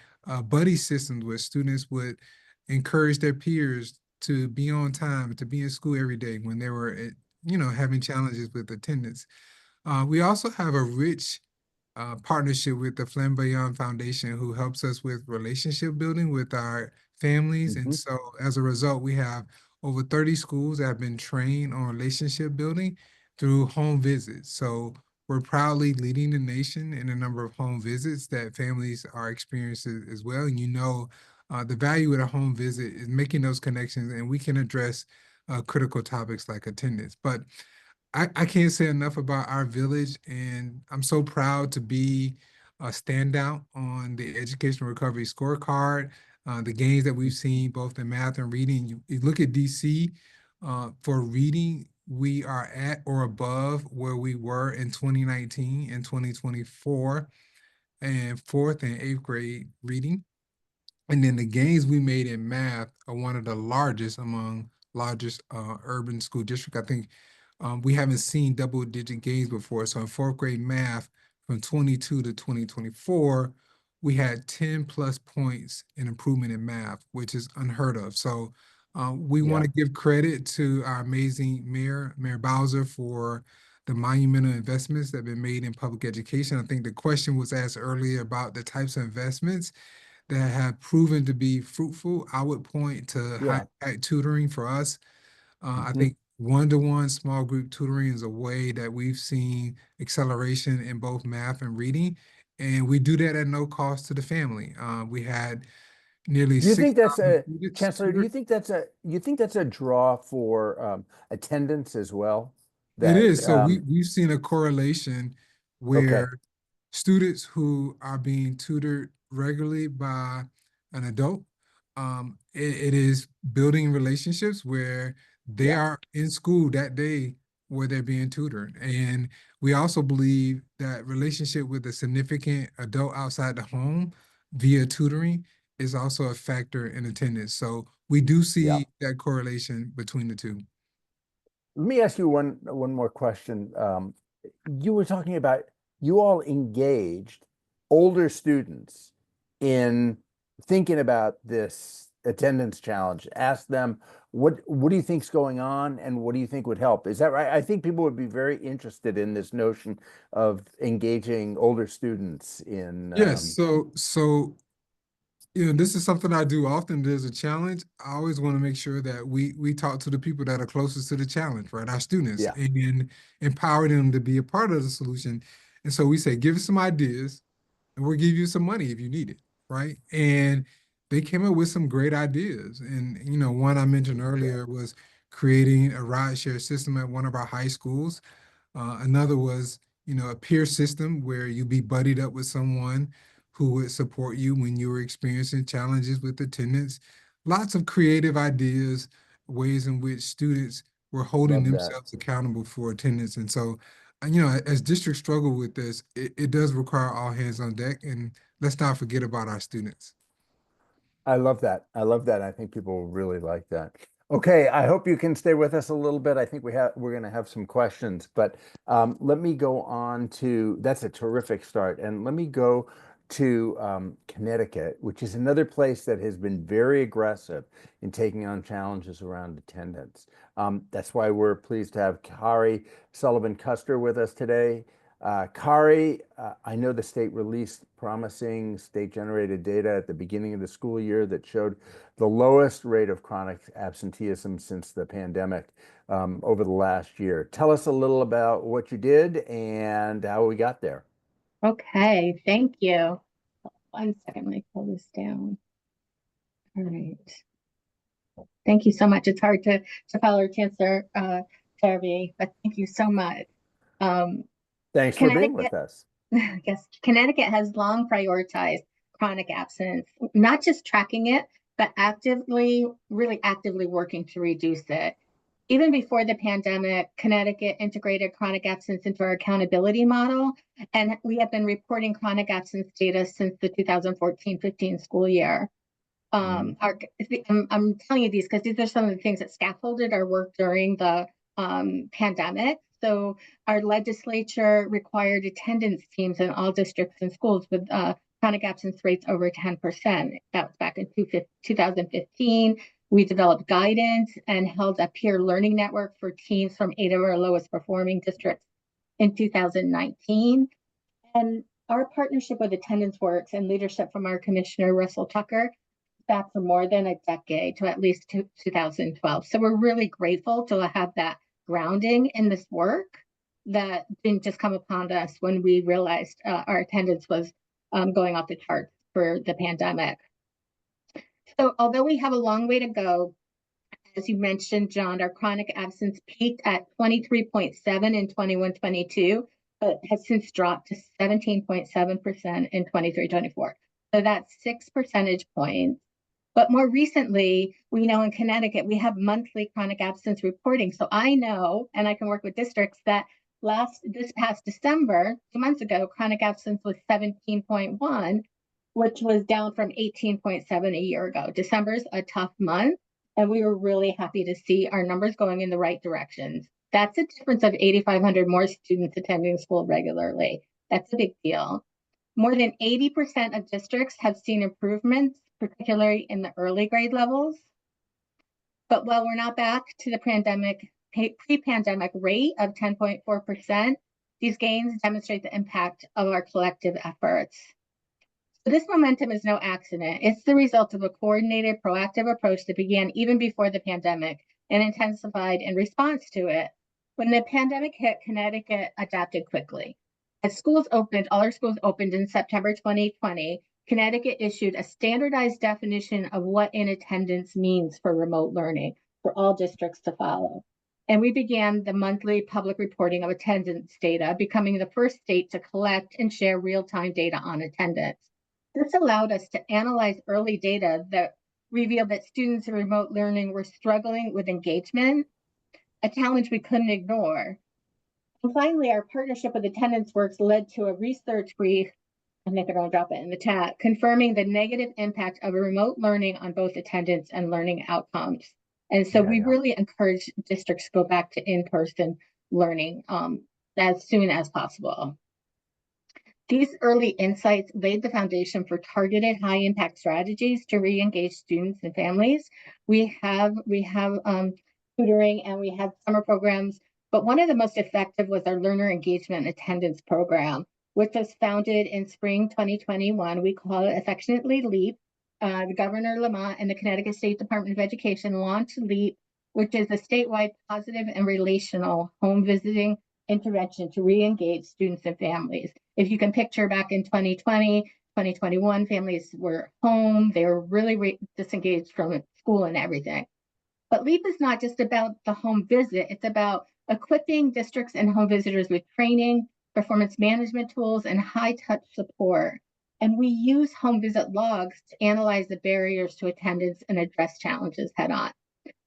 buddy systems where students would encourage their peers to be on time, to be in school every day when they were, having challenges with attendance. We also have a rich partnership with the Flamboyant Foundation, who helps us with relationship building with our families. And so as a result, we have over 30 schools that have been trained on relationship building through home visits. So we're proudly leading the nation in a number of home visits that families are experiencing as well. And the value of a home visit is making those connections, and we can address critical topics like attendance. But I can't say enough about our village, and I'm so proud to be a standout on the Education Recovery Scorecard. The gains that we've seen both in math and reading. You look at DC, for reading, we are at or above where we were in 2019 and 2024, and 4th and 8th grade reading. And then the gains we made in math are one of the largest among largest urban school district. I think we haven't seen double-digit gains before. So in 4th grade math, from 22 to 2024, we had 10 plus points in improvement in math, which is unheard of. So we want to give credit to our amazing Mayor Bowser, for the monumental investments that have been made in public education. I think the question was asked earlier about the types of investments that have proven to be fruitful. I would point to high impact tutoring for us. I think one-to-one small group tutoring is a way that we've seen acceleration in both math and reading, and we do that at no cost to the family. We had nearly Do you think that's 6,000 a, students Chancellor, do tutored. you think that's a draw for attendance as well? It That is. So we've seen a correlation okay. where students who are being tutored regularly by an adult, it is building relationships where they Yeah. are in school that day where they're being tutored. And we also believe that relationship with a significant adult outside the home via tutoring is also a factor in attendance. So we do Yeah. see that correlation between the two. Let me ask you one more question. You were talking about, you all engaged older students in thinking about this attendance challenge. Ask them, what do you think's going on, and what do you think would help? Is that right? I think people would be very interested in this notion of engaging older students in Yes, this is something I do often. There's a challenge. I always want to make sure that we talk to the people that are closest to the challenge, right? Our students, yeah. and empower them to be a part of the solution. And so we say, give us some ideas, and we'll give you some money if you need it, right? And they came up with some great ideas. And one I mentioned earlier was creating a ride share system at one of our high schools. Another was, a peer system where you be buddied up with someone who would support you when you were experiencing challenges with attendance. Lots of creative ideas, ways in which students were holding Love that. themselves accountable for attendance. And so, as districts struggle with this, it does require all hands on deck. And let's not forget about our students. I love that. I love that. I think people will really like that. Okay, I hope you can stay with us a little bit. I think we're going to have some questions, but let me go on to, that's a terrific start. And let me go to Connecticut, which is another place that has been very aggressive in taking on challenges around attendance. That's why we're pleased to have Kari Sullivan-Custer with us today. Kari, I know the state released promising state-generated data at the beginning of the school year that showed the lowest rate of chronic absenteeism since the pandemic over the last year. Tell us a little about what you did and how we got there. Okay, thank you. 1 second, let me pull this down. All right. Thank you so much. It's hard to follow Chancellor Derby, but thank you so much. Thanks for being with us. Yes, Connecticut has long prioritized chronic absence, not just tracking it, but really actively working to reduce it. Even before the pandemic, Connecticut integrated chronic absence into our accountability model, and we have been reporting chronic absence data since the 2014-15 school year. I'm telling you these because these are some of the things that scaffolded our work during the pandemic. So our legislature required attendance teams in all districts and schools with chronic absence rates over 10%. That was back in 2015. We developed guidance and held a peer learning network for teams from 8 of our lowest performing districts in 2019. And our partnership with Attendance Works and leadership from our commissioner, Russell Tucker, back for more than a decade to at least 2012. So we're really grateful to have that grounding in this work that didn't just come upon us when we realized our attendance was going off the charts for the pandemic. So although we have a long way to go, as you mentioned, John, our chronic absence peaked at 23.7 in 21-22, but has since dropped to 17.7% in 23-24. So that's 6 percentage points. But more recently, we know in Connecticut, we have monthly chronic absence reporting. So I know, and I can work with districts, that this past December, 2 months ago, chronic absence was 17.1, which was down from 18.7 a year ago. December's a tough month, and we were really happy to see our numbers going in the right directions. That's a difference of 8,500 more students attending school regularly. That's a big deal. More than 80% of districts have seen improvements, particularly in the early grade levels. But while we're not back to the pre-pandemic rate of 10.4%, these gains demonstrate the impact of our collective efforts. So this momentum is no accident. It's the result of a coordinated, proactive approach that began even before the pandemic and intensified in response to it. When the pandemic hit, Connecticut adapted quickly. As schools opened, all our schools opened in September 2020, Connecticut issued a standardized definition of what in attendance means for remote learning for all districts to follow. And we began the monthly public reporting of attendance data, becoming the first state to collect and share real-time data on attendance. This allowed us to analyze early data that revealed that students in remote learning were struggling with engagement, a challenge we couldn't ignore. And finally, our partnership with Attendance Works led to a research brief, I think I'm going to drop it in the chat, confirming the negative impact of remote learning on both attendance and learning outcomes. And so we really encourage districts to go back to in-person learning as soon as possible. These early insights laid the foundation for targeted high-impact strategies to re-engage students and families. We have tutoring and we have summer programs, but one of the most effective was our Learner Engagement and Attendance Program, which was founded in spring 2021. We call it affectionately LEAP. The Governor Lamont and the Connecticut State Department of Education launched LEAP, which is a statewide positive and relational home visiting intervention to re-engage students and families. If you can picture back in 2020, 2021, families were home, they were really disengaged from school and everything. But LEAP is not just about the home visit, it's about equipping districts and home visitors with training, performance management tools, and high-touch support. And we use home visit logs to analyze the barriers to attendance and address challenges head-on.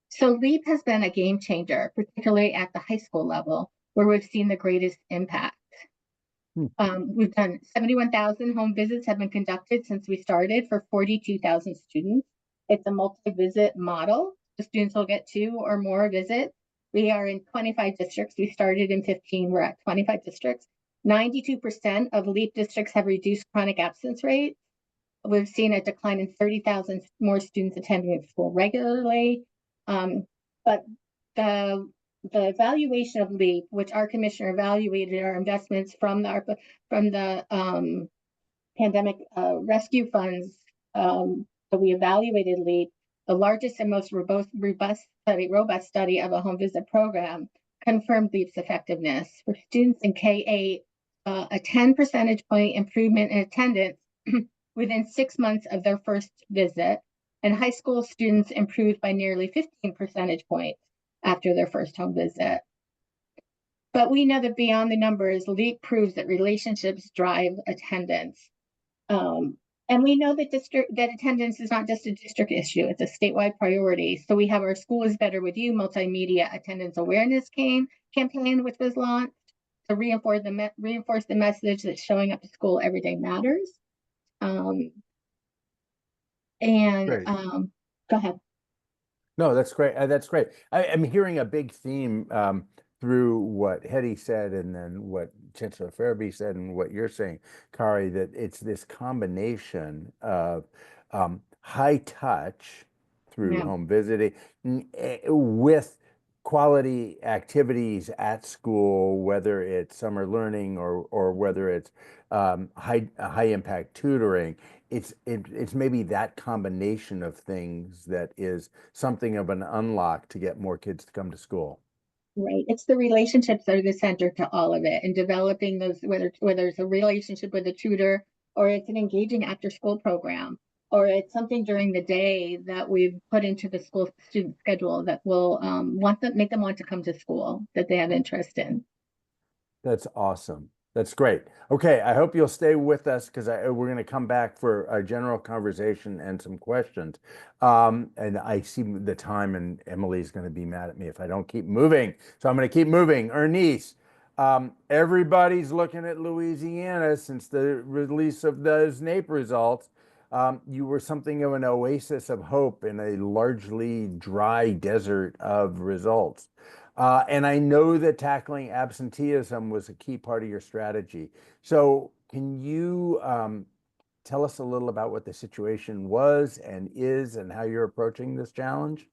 So LEAP has been a game changer, particularly at the high school level, where we've seen the greatest impact. We've done 71,000 home visits have been conducted since we started for 42,000 students. It's a multi-visit model. The students will get 2 or more visits. We are in 25 districts. We started in 15. We're at 25 districts. 92% of LEAP districts have reduced chronic absence rates. We've seen a decline in 30,000 more students attending school regularly. But the evaluation of LEAP, which our commissioner evaluated our investments from the pandemic rescue funds, that we evaluated LEAP, the largest and most robust study of a home visit program, confirmed LEAP's effectiveness. For students in K-8, a 10 percentage point improvement in attendance within 6 months of their first visit, and high school students improved by nearly 15 percentage points after their first home visit. But we know that beyond the numbers, LEAP proves that relationships drive attendance. And we know that attendance is not just a district issue, it's a statewide priority. So we have our School is Better With You multimedia attendance awareness campaign, which was launched to reinforce the message that showing up to school every day matters. Great. Go ahead. No, that's great. That's great. I'm hearing a big theme through what Hetty said and then what Chancellor Farabee said and what you're saying, Kari, that it's this combination of high touch through home visiting with quality activities at school, whether it's summer learning or whether it's high impact tutoring. It's maybe that combination of things that is something of an unlock to get more kids to come to school. Right. It's the relationships that are the center to all of it, and developing those, whether it's a relationship with a tutor, or it's an engaging after school program, or it's something during the day that we've put into the school student schedule that will make them want to come to school, that they have interest in. That's awesome. That's great. Okay, I hope you'll stay with us because we're going to come back for a general conversation and some questions. And I see the time, and Emily's going to be mad at me if I don't keep moving. So I'm going to keep moving. Ernice, everybody's looking at Louisiana since the release of those NAEP results. You were something of an oasis of hope in a largely dry desert of results. And I know that tackling absenteeism was a key part of your strategy. So can you tell us a little about what the situation was and is and how you're approaching this challenge?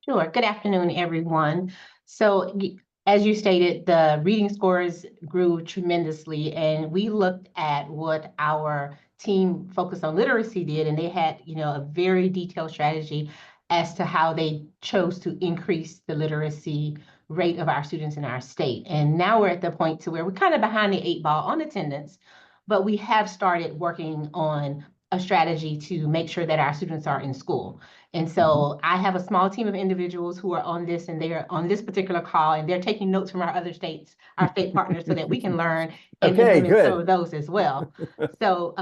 Sure. Good afternoon, everyone. So as you stated, the reading scores grew tremendously, and we looked at what our team focused on literacy did, and they had, a very detailed strategy as to how they chose to increase the literacy rate of our students in our state. And now we're at the point to where we're kind of behind the 8 ball on attendance, but we have started working on a strategy to make sure that our students are in school. And so I have a small team of individuals who are on this, and they are on this particular call, and they're taking notes from our other states, our state partners, so that we can learn and implement some of those as well. So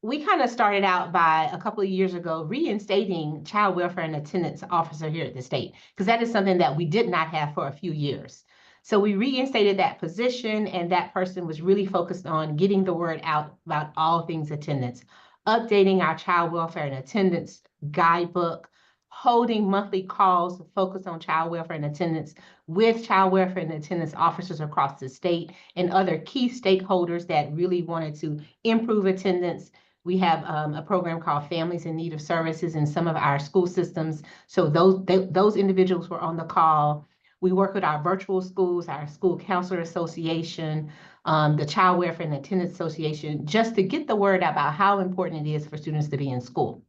we kind of started out by a couple of years ago reinstating child welfare and attendance officer here at the state, because that is something that we did not have for a few years. So we reinstated that position, and that person was really focused on getting the word out about all things attendance, updating our child welfare and attendance guidebook, holding monthly calls focused on child welfare and attendance with child welfare and attendance officers across the state and other key stakeholders that really wanted to improve attendance. We have a program called Families in Need of Services in some of our school systems. So those individuals were on the call. We work with our virtual schools, our school counselor association, the Child Welfare and Attendance Association, just to get the word out about how important it is for students to be in school.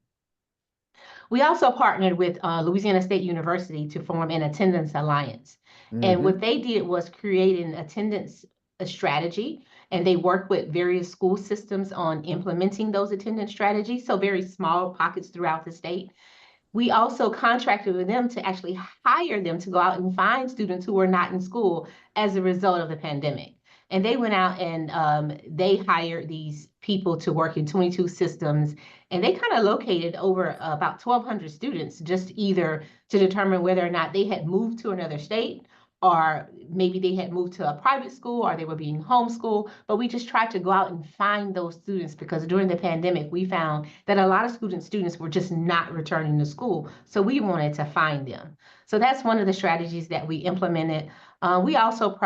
We also partnered with Louisiana State University to form an attendance alliance. And what they did was create an attendance strategy, and they work with various school systems on implementing those attendance strategies, so very small pockets throughout the state. We also contracted with them to actually hire them to go out and find students who were not in school as a result of the pandemic. And they went out and they hired these people to work in 22 systems, and they kind of located over about 1,200 students, just either to determine whether or not they had moved to another state, or maybe they had moved to a private school, or they were being homeschooled. But we just tried to go out and find those students, because during the pandemic, we found that a lot of students were just not returning to school. So we wanted to find them. So that's one of the strategies that we implemented. We also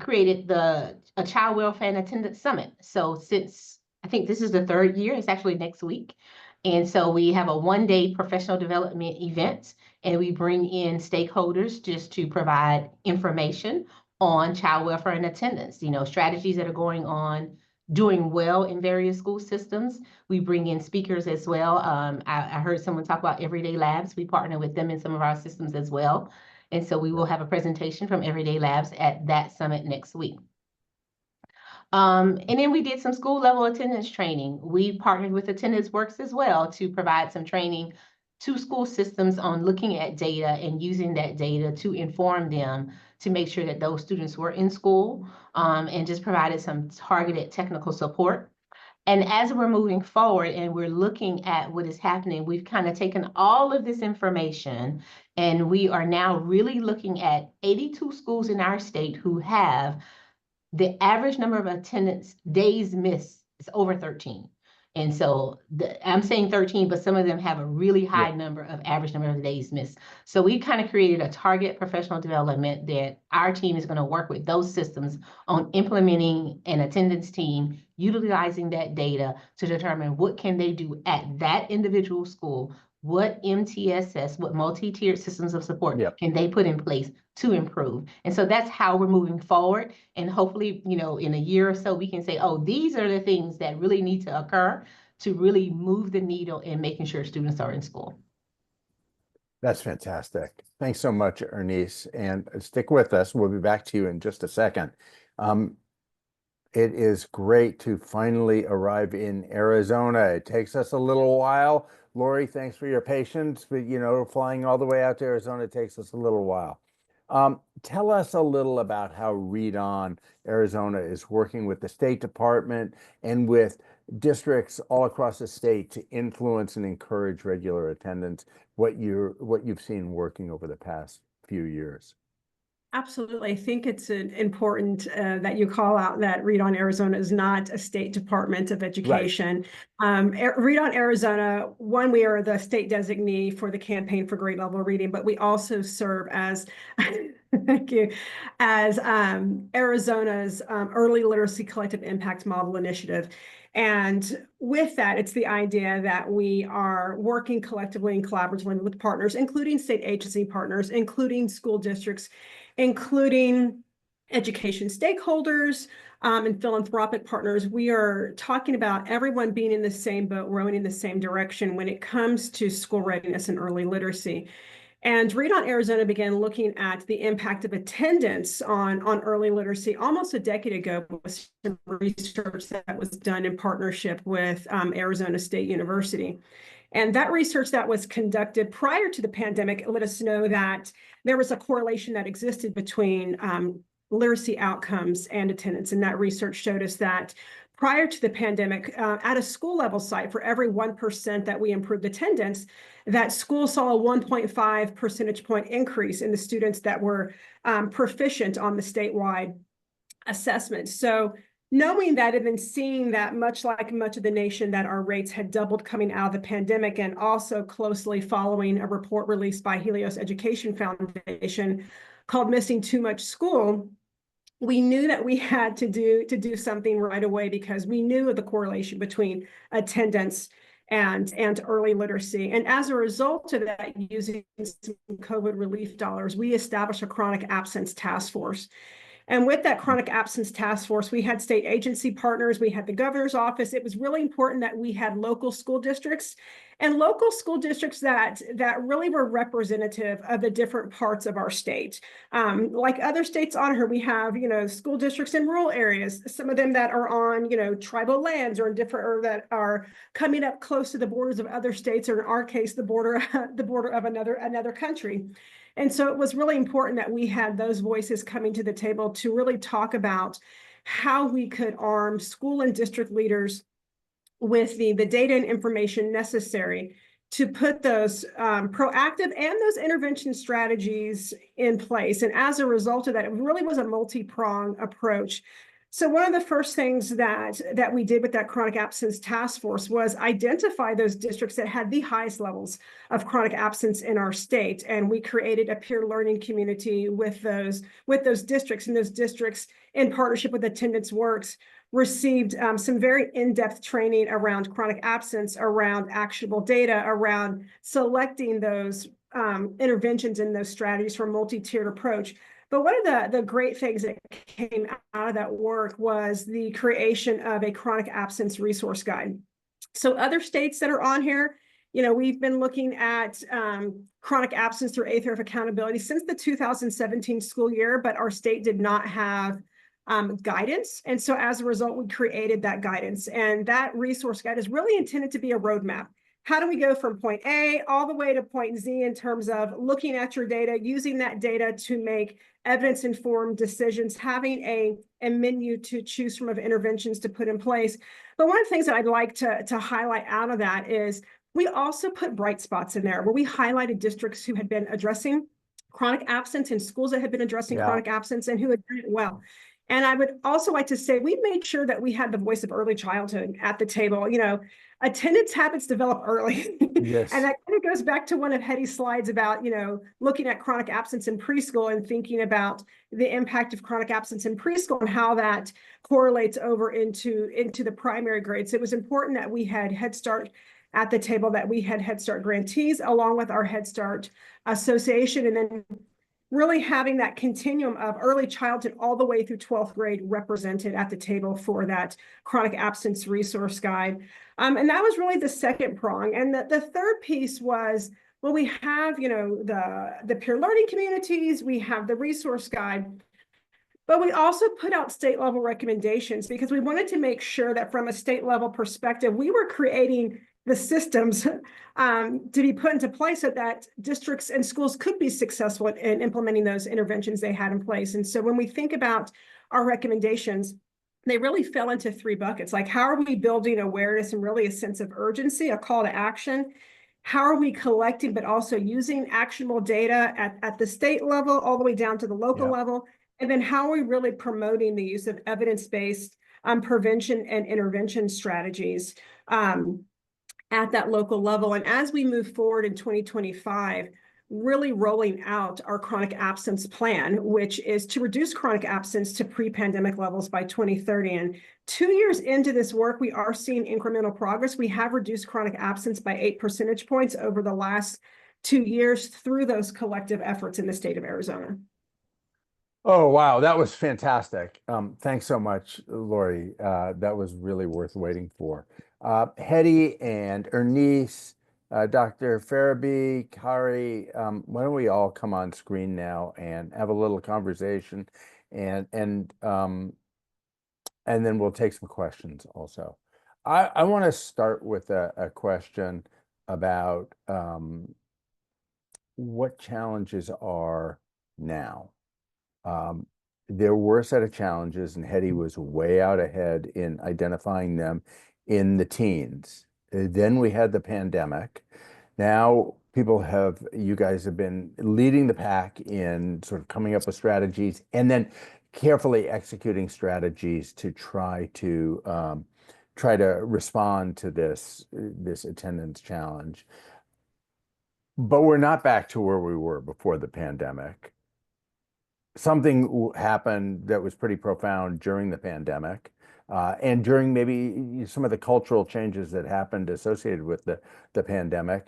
created a Child Welfare and Attendance Summit. So since I think this is the 3rd year, it's actually next week. And so we have a 1-day professional development event, and we bring in stakeholders just to provide information on child welfare and attendance, strategies that are going on, doing well in various school systems. We bring in speakers as well. I heard someone talk about Everyday Labs. We partner with them in some of our systems as well. And so we will have a presentation from Everyday Labs at that summit next week. And then we did some school level attendance training. We partnered with Attendance Works as well to provide some training to school systems on looking at data and using that data to inform them to make sure that those students were in school, and just provided some targeted technical support. And as we're moving forward and we're looking at what is happening, we've kind of taken all of this information and we are now really looking at 82 schools in our state who have the average number of attendance days missed is over 13. And so I'm saying 13, but some of them have a really high number of average number of days missed. So we kind of created a target professional development that our team is going to work with those systems on implementing an attendance team, utilizing that data to determine what can they do at that individual school, what MTSS, what multi-tiered systems of support can they put in place to improve. And so that's how we're moving forward. And hopefully, you know, in a year or so, we can say, oh, these are the things that really need to occur to really move the needle in making sure students are in school. That's fantastic. Thanks so much, Ernice. And stick with us. We'll be back to you in just a second. It is great to finally arrive in Arizona. It takes us a little while. Lori, thanks for your patience, but you know, flying all the way out to Arizona takes us a little while. Tell us a little about how Read On Arizona is working with the State Department and with districts all across the state to influence and encourage regular attendance, what you've seen working over the past few years. Absolutely. I think it's important that you call out that Read On Arizona is not a state department of education. Read On Arizona, one, we are the state designee for the campaign for grade level reading, but we also serve as, thank you, as Arizona's Early Literacy Collective Impact Model Initiative. And with that, it's the idea that we are working collectively and collaboratively with partners, including state agency partners, including school districts, including education stakeholders and philanthropic partners. We are talking about everyone being in the same boat, rowing in the same direction when it comes to school readiness and early literacy. And Read On Arizona began looking at the impact of attendance on early literacy almost a decade ago with some research that was done in partnership with Arizona State University. And that research that was conducted prior to the pandemic let us know that there was a correlation that existed between literacy outcomes and attendance. And that research showed us that prior to the pandemic, at a school level site, for every 1% that we improved attendance, that school saw a 1.5 percentage point increase in the students that were proficient on the statewide assessment. So knowing that and then seeing that, much like much of the nation, that our rates had doubled coming out of the pandemic, and also closely following a report released by Helios Education Foundation called Missing Too Much School, we knew that we had to do something right away, because we knew of the correlation between attendance and early literacy. And as a result of that, using some COVID relief dollars, we established a chronic absence task force. And with that chronic absence task force, we had state agency partners, we had the governor's office. It was really important that we had local school districts and local school districts that really were representative of the different parts of our state. Like other states on here, we have, school districts in rural areas, some of them that are on, tribal lands or different, or that are coming up close to the borders of other states, or in our case, the border of another country. And so it was really important that we had those voices coming to the table to really talk about how we could arm school and district leaders with the data and information necessary to put those proactive and those intervention strategies in place. And as a result of that, it really was a multi-pronged approach. So one of the first things that we did with that chronic absence task force was identify those districts that had the highest levels of chronic absence in our state. And we created a peer learning community with those districts, and those districts, in partnership with Attendance Works, received some very in-depth training around chronic absence, around actionable data, around selecting those interventions and those strategies for a multi-tiered approach. But one of the great things that came out of that work was the creation of a chronic absence resource guide. So other states that are on here, we've been looking at chronic absence through eighth year of accountability since the 2017 school year, but our state did not have guidance. And so as a result, we created that guidance. And that resource guide is really intended to be a roadmap. How do we go from point A all the way to point Z in terms of looking at your data, using that data to make evidence-informed decisions, having a menu to choose from of interventions to put in place. But one of the things that I'd like to highlight out of that is we also put bright spots in there where we highlighted districts who had been addressing chronic absence and schools that had been addressing chronic absence and who had done it well. And I would also like to say we made sure that we had the voice of early childhood at the table. You know, attendance habits develop early. Yes. And that kind of goes back to one of Hetty's slides about, you know, looking at chronic absence in preschool and thinking about the impact of chronic absence in preschool and how that correlates over into the primary grades. It was important that we had Head Start at the table, that we had Head Start grantees along with our Head Start Association, and then really having that continuum of early childhood all the way through 12th grade represented at the table for that chronic absence resource guide. And that was really the second prong. And the third piece was, well, we have, you know, the peer learning communities, we have the resource guide, but we also put out state level recommendations because we wanted to make sure that from a state level perspective, we were creating the systems to be put into place so that districts and schools could be successful in implementing those interventions they had in place. And so when we think about our recommendations, they really fell into three buckets. Like, how are we building awareness and really a sense of urgency, a call to action? How are we collecting, but also using actionable data at the state level, all the way down to the local level? And then how are we really promoting the use of evidence-based prevention and intervention strategies at that local level? And as we move forward in 2025, really rolling out our chronic absence plan, which is to reduce chronic absence to pre-pandemic levels by 2030. And 2 years into this work, we are seeing incremental progress. We have reduced chronic absence by 8 percentage points over the last 2 years through those collective efforts in the state of Arizona. Oh, wow. That was fantastic. Thanks so much, Lori. That was really worth waiting for. Hetty and Ernice, Dr. Farabee, Kari, why don't we all come on screen now and have a little conversation, and then we'll take some questions also. I want to start with a question about what challenges are now. There were a set of challenges, and Hetty was way out ahead in identifying them in the teens. Then we had the pandemic. Now you guys have been leading the pack in sort of coming up with strategies and then carefully executing strategies to try to respond to this attendance challenge. But we're not back to where we were before the pandemic. Something happened that was pretty profound during the pandemic, and during maybe some of the cultural changes that happened associated with the pandemic.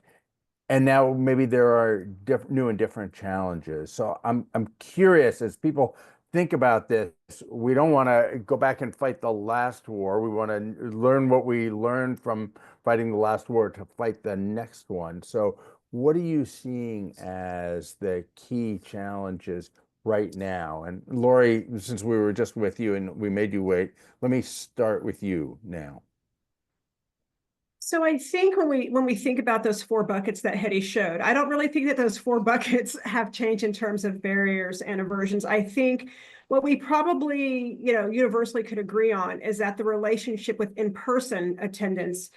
And now maybe there are new and different challenges. So I'm curious, as people think about this, we don't want to go back and fight the last war. We want to learn what we learned from fighting the last war to fight the next one. So what are you seeing as the key challenges right now? And Lori, since we were just with you and we made you wait, let me start with you now. So I think when we think about those 4 buckets that Hetty showed, I don't really think that those 4 buckets have changed in terms of barriers and aversions. I think what we probably, you know, universally could agree on is that the relationship with in-person attendance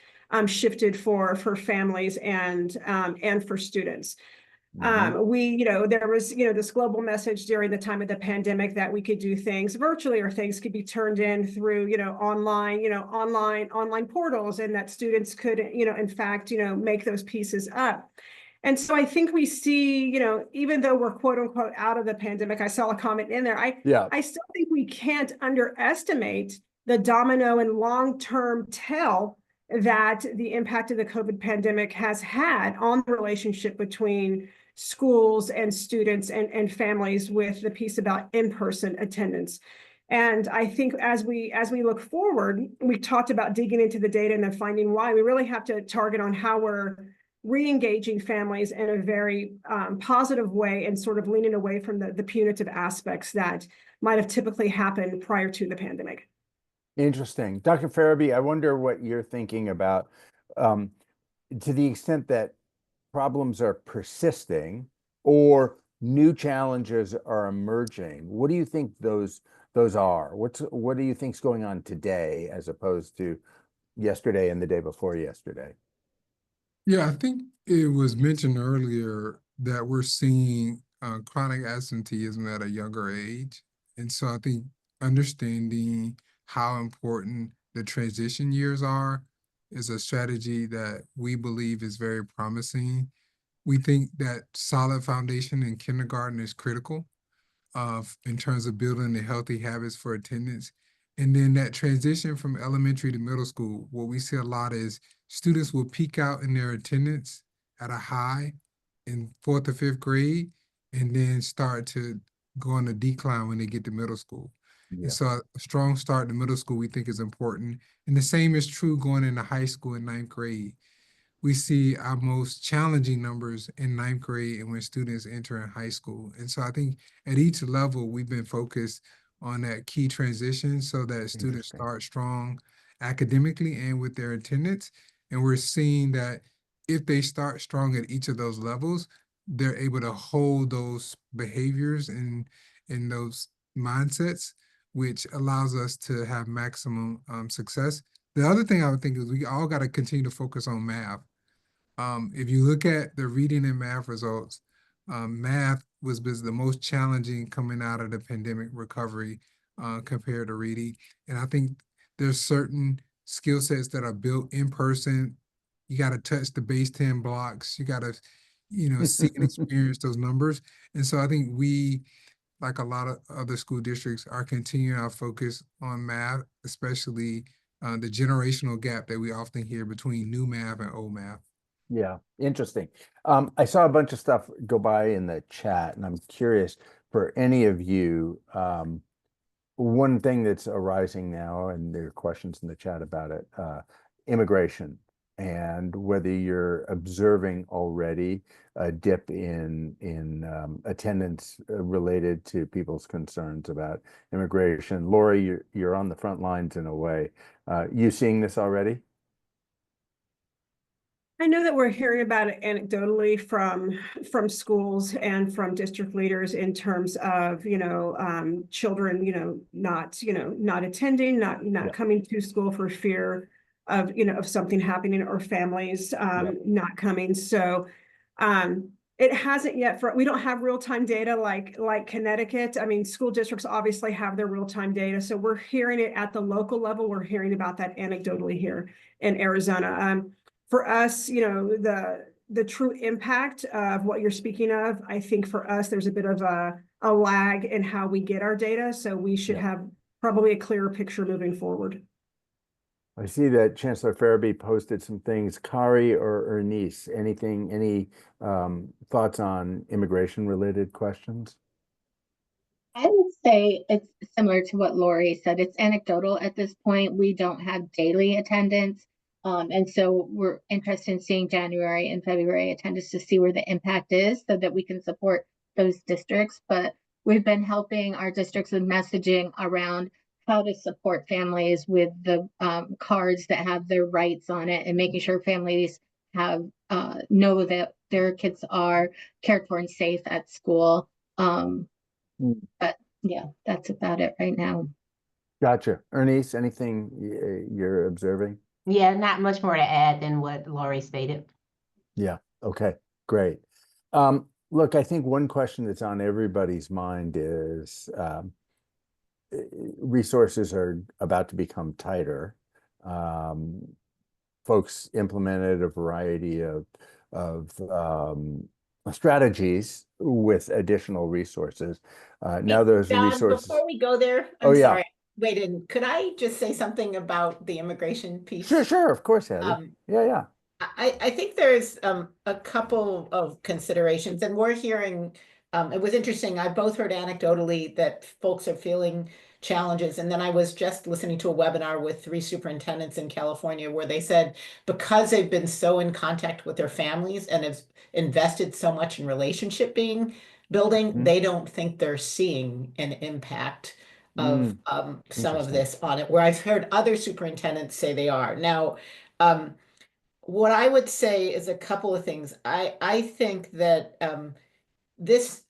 shifted for families and for students. There was, this global message during the time of the pandemic that we could do things virtually, or things could be turned in through, online portals, and that students could, in fact, make those pieces up. And so I think we see, even though we're quote unquote out of the pandemic, I saw a comment in there. I still think we can't underestimate the domino and long-term tail that the impact of the COVID pandemic has had on the relationship between schools and students and families, with the piece about in-person attendance. And I think as we look forward, we talked about digging into the data and then finding why. We really have to target on how we're re-engaging families in a very positive way and sort of leaning away from the punitive aspects that might have typically happened prior to the pandemic. Interesting. Dr. Farabee, I wonder what you're thinking about to the extent that problems are persisting or new challenges are emerging. What do you think those are? What do you think's going on today as opposed to yesterday and the day before yesterday? Yeah, I think it was mentioned earlier that we're seeing chronic absenteeism at a younger age. And so I think understanding how important the transition years are is a strategy that we believe is very promising. We think that solid foundation in kindergarten is critical in terms of building the healthy habits for attendance. And then that transition from elementary to middle school, what we see a lot is students will peak out in their attendance at a high in 4th or 5th grade, and then start to go on a decline when they get to middle school. Yeah. And so a strong start in middle school we think is important. And the same is true going into high school in 9th grade. We see our most challenging numbers in 9th grade and when students enter in high school. And so I think at each level, we've been focused on that key transition so that students start strong academically and with their attendance. And we're seeing that if they start strong at each of those levels, they're able to hold those behaviors and those mindsets, which allows us to have maximum success. The other thing I would think is we all got to continue to focus on math. If you look at the reading and math results, math was the most challenging coming out of the pandemic recovery compared to reading. And I think there's certain skill sets that are built in person. You got to touch the base 10 blocks. You got to, see and experience those numbers. And so I think we, like a lot of other school districts, are continuing our focus on math, especially the generational gap that we often hear between new math and old math. Yeah, interesting. I saw a bunch of stuff go by in the chat, and I'm curious for any of you. One thing that's arising now, and there are questions in the chat about it, immigration, and whether you're observing already a dip in attendance related to people's concerns about immigration. Lori, you're on the front lines in a way. You seeing this already? I know that we're hearing about it anecdotally from schools and from district leaders in terms of, children, not attending, not coming to school for fear of, of something happening, or families not coming. So it hasn't yet we don't have real-time data like Connecticut. I mean, school districts obviously have their real-time data. So we're hearing it at the local level. We're hearing about that anecdotally here in Arizona. For us, the true impact of what you're speaking of, I think for us, there's a bit of a lag in how we get our data. So we should have probably a clearer picture moving forward. I see that Chancellor Farabee posted some things. Kari or Ernice, any thoughts on immigration related questions? I would say it's similar to what Lori said. It's anecdotal at this point. We don't have daily attendance. And so we're interested in seeing January and February attendance to see where the impact is so that we can support those districts. But we've been helping our districts with messaging around how to support families with the cards that have their rights on it, and making sure families know that their kids are cared for and safe at school. But yeah, that's about it right now. Gotcha. Ernice, anything you're observing? Yeah, not much more to add than what Lori stated. Yeah. Okay, great. Look, I think one question that's on everybody's mind is resources are about to become tighter. Folks implemented a variety of strategies with additional resources. Now those John, resources. before we go there, I'm sorry. Wait, and could I just say something about the immigration piece? Sure, of course, Hattie. Yeah. I think there's a couple of considerations, and we're hearing it was interesting. I both heard anecdotally that folks are feeling challenges. And then I was just listening to a webinar with 3 superintendents in California where they said because they've been so in contact with their families and have invested so much in relationship building, they don't think they're seeing an impact of some of this on it, where I've heard other superintendents say they are. Now, what I would say is a couple of things. I think that this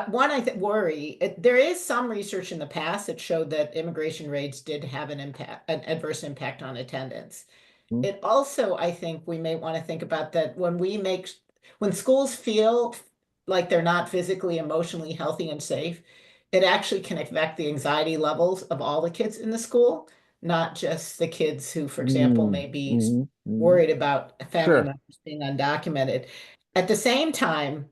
one, I worry. There is some research in the past that showed that immigration raids did have an adverse impact on attendance. It also, I think we may want to think about that when schools feel like they're not physically, emotionally healthy and safe, it actually can affect the anxiety levels of all the kids in the school, not just the kids who, for example, may be worried about family members being undocumented. At the same time,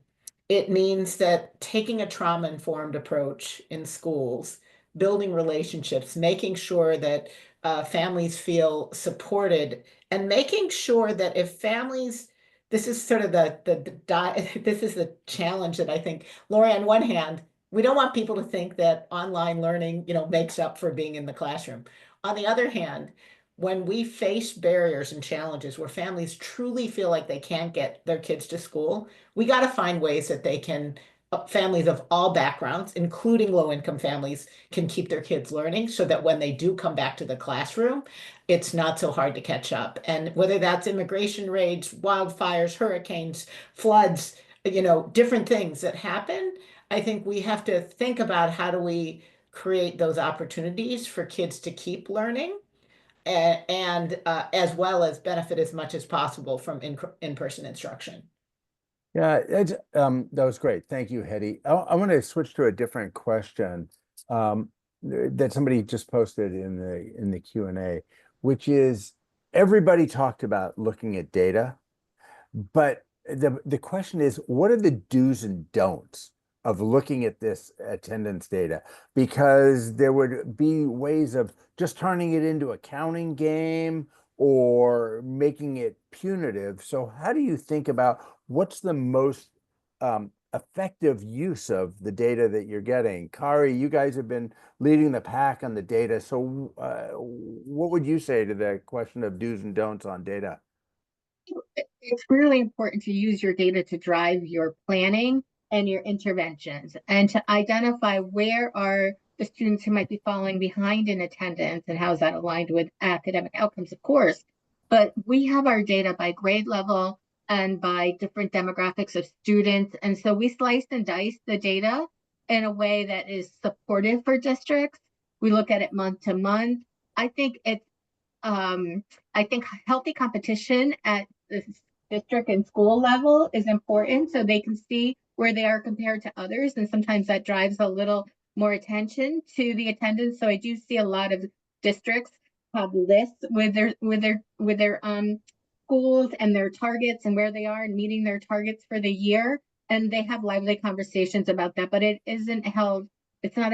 it means that taking a trauma-informed approach in schools, building relationships, making sure that families feel supported, and making sure that if families, this is sort of this is the challenge that I think, Lori, on one hand, we don't want people to think that online learning, makes up for being in the classroom. On the other hand, when we face barriers and challenges where families truly feel like they can't get their kids to school, we got to find ways that families of all backgrounds, including low-income families, can keep their kids learning so that when they do come back to the classroom, it's not so hard to catch up. And whether that's immigration raids, wildfires, hurricanes, floods, different things that happen, I think we have to think about how do we create those opportunities for kids to keep learning and as well as benefit as much as possible from in-person instruction. Yeah, that was great. Thank you, Hetty. I want to switch to a different question that somebody just posted in the Q&A, which is everybody talked about looking at data, but the question is, what are the do's and don'ts of looking at this attendance data? Because there would be ways of just turning it into a counting game or making it punitive. So how do you think about what's the most effective use of the data that you're getting? Kari, you guys have been leading the pack on the data. So what would you say to the question of do's and don'ts on data? It's really important to use your data to drive your planning and your interventions and to identify where are the students who might be falling behind in attendance and how is that aligned with academic outcomes, of course. But we have our data by grade level and by different demographics of students. And so we slice and dice the data in a way that is supportive for districts. We look at it month to month. I think healthy competition at the district and school level is important so they can see where they are compared to others. And sometimes that drives a little more attention to the attendance. So I do see a lot of districts have lists with their schools and their targets and where they are and meeting their targets for the year. And they have lively conversations about that, but it isn't held. It's not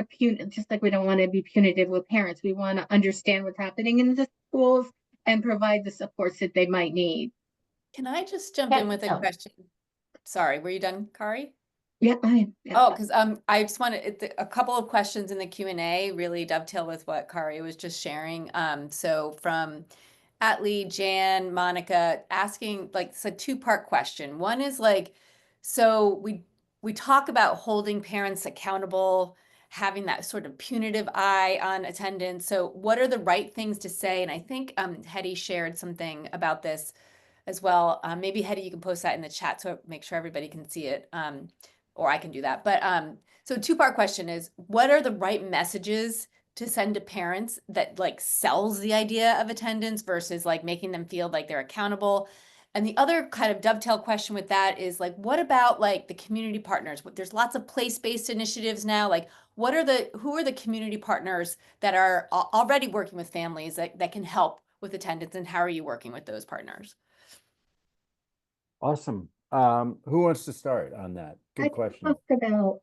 just like we don't want to be punitive with parents. We want to understand what's happening in the schools and provide the supports that they might need. Can I just jump in with a question? Sorry, were you done, Kari? Yeah, I am. Yeah. Oh, because I just wanted a couple of questions in the Q&A really dovetail with what Kari was just sharing. So from Atlee, Jan, Monica asking it's a two-part question. One is so we talk about holding parents accountable, having that sort of punitive eye on attendance. So what are the right things to say? And I think Hetty shared something about this as well. Maybe Hetty, you can post that in the chat so make sure everybody can see it. Or I can do that. But so two-part question is, what are the right messages to send to parents that sells the idea of attendance versus making them feel like they're accountable? And the other kind of dovetail question with that is what about the community partners? There's lots of place-based initiatives now. Who are the community partners that are already working with families that can help with attendance, and how are you working with those partners? Awesome. Who wants to start on that? Good question. I talked about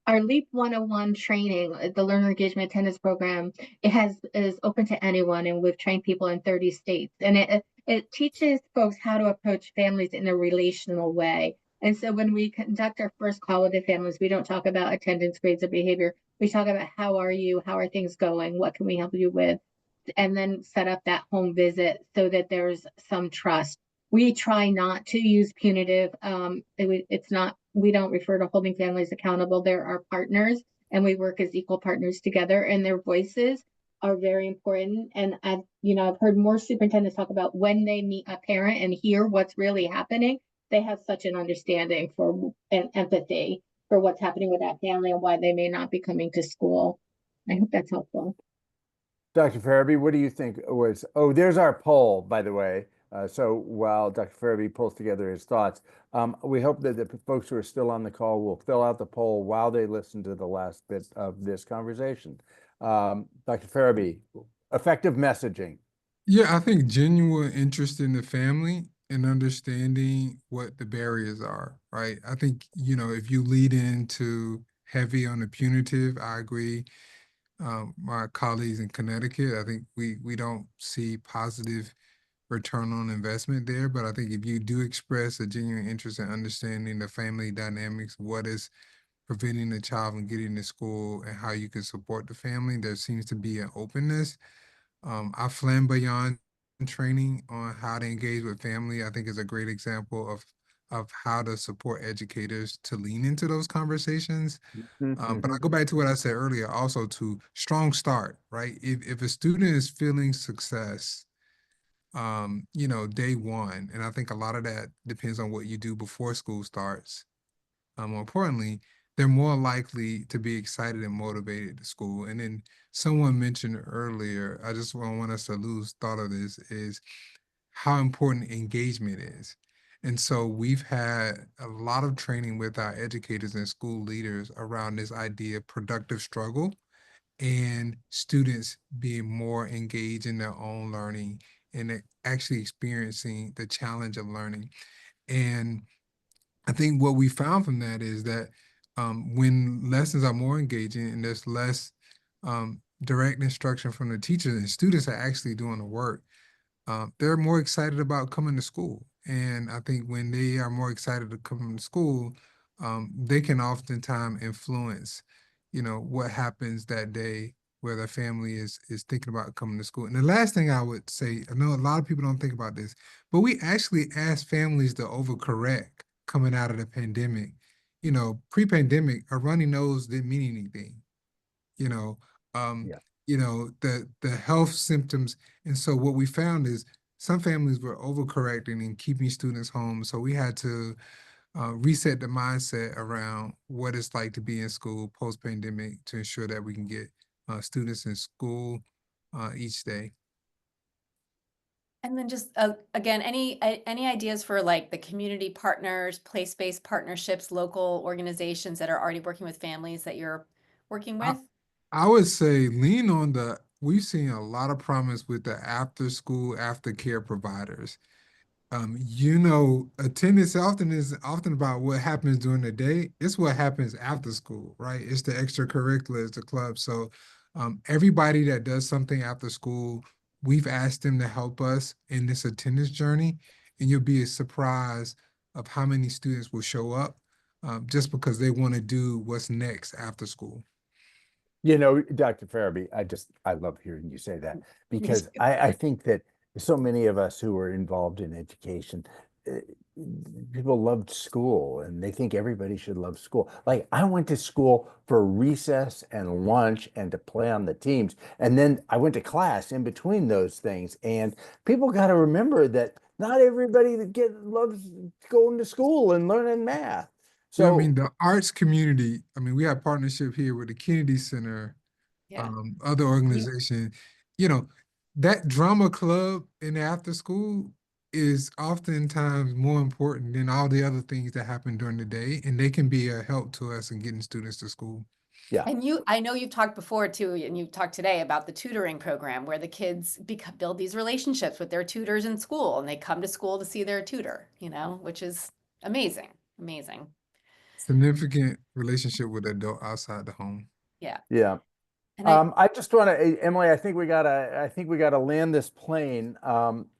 our LEAP 101 training, the Learner Engagement Attendance Program. It is open to anyone, and we've trained people in 30 states. And it teaches folks how to approach families in a relational way. And so when we conduct our first call with the families, we don't talk about attendance, grades, or behavior. We talk about how are you? How are things going? What can we help you with? And then set up that home visit so that there's some trust. We try not to use punitive. It's not, we don't refer to holding families accountable. They're our partners and we work as equal partners together, and their voices are very important. And I've heard more superintendents talk about when they meet a parent and hear what's really happening, they have such an understanding for and empathy for what's happening with that family and why they may not be coming to school. I hope that's helpful. Dr. Farabee, what do you think was, oh, there's our poll, by the way. So while Dr. Farabee pulls together his thoughts, we hope that the folks who are still on the call will fill out the poll while they listen to the last bit of this conversation. Dr. Farabee, effective messaging. Yeah, I think genuine interest in the family and understanding what the barriers are, right? I think, if you lead into heavy on the punitive, I agree. My colleagues in Connecticut, I think we don't see positive return on investment there. But I think if you do express a genuine interest in understanding the family dynamics, what is preventing the child from getting to school and how you can support the family, there seems to be an openness. Our flamboyant training on how to engage with family, I think, is a great example of how to support educators to lean into those conversations. But I go back to what I said earlier, also to strong start, right? If a student is feeling success, day one, and I think a lot of that depends on what you do before school starts. More importantly, they're more likely to be excited and motivated to school. And then someone mentioned earlier, I just don't want us to lose thought of this, is how important engagement is. And so we've had a lot of training with our educators and school leaders around this idea of productive struggle and students being more engaged in their own learning and actually experiencing the challenge of learning. And I think what we found from that is that when lessons are more engaging and there's less direct instruction from the teachers and students are actually doing the work, they're more excited about coming to school. And I think when they are more excited to come to school, they can oftentimes influence, what happens that day where the family is thinking about coming to school. And the last thing I would say, I know a lot of people don't think about this, but we actually asked families to overcorrect coming out of the pandemic. Pre-pandemic, a runny nose didn't mean anything. you know, um, Yeah. the health symptoms. And so what we found is some families were overcorrecting and keeping students home. So we had to reset the mindset around what it's like to be in school post-pandemic to ensure that we can get students in school each day. And then just again, any ideas for like the community partners, place-based partnerships, local organizations that are already working with families that you're working with? I would say lean on we've seen a lot of promise with the after school, aftercare providers. Attendance is often about what happens during the day. It's what happens after school, right? It's the extracurriculars, the club. So everybody that does something after school, we've asked them to help us in this attendance journey, and you'll be surprised of how many students will show up just because they want to do what's next after school. Dr. Farabee, I love hearing you say that, because I think that so many of us who are involved in education, people loved school and they think everybody should love school. Like, I went to school for recess and lunch and to play on the teams. And then I went to class in between those things. And people got to remember that not everybody loves going to school and learning math. Yeah, So, the arts community, we have partnership here with the Kennedy Center, Yeah. other organization, that drama club in the after school is oftentimes more important than all the other things that happen during the day, and they can be a help to us in getting students to school. yeah. And I know you've talked before too, and you've talked today about the tutoring program where the kids build these relationships with their tutors in school, and they come to school to see their tutor, which is amazing, amazing. Significant relationship with adult outside the home. Yeah. Yeah. And I, I just want to, Emily, I think we gotta land this plane.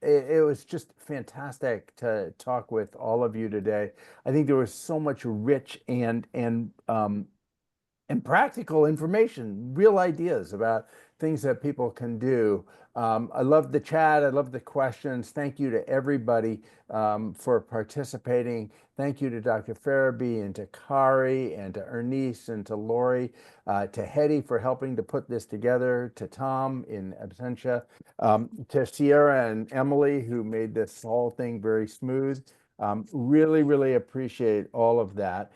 It was just fantastic to talk with all of you today. I think there was so much rich and practical information, real ideas about things that people can do. I love the chat. I love the questions. Thank you to everybody for participating. Thank you to Dr. Farabee and to Kari and to Ernice and to Lori, to Hetty for helping to put this together, to Tom in absentia, to Sierra and Emily who made this whole thing very smooth. Really, really appreciate all of that.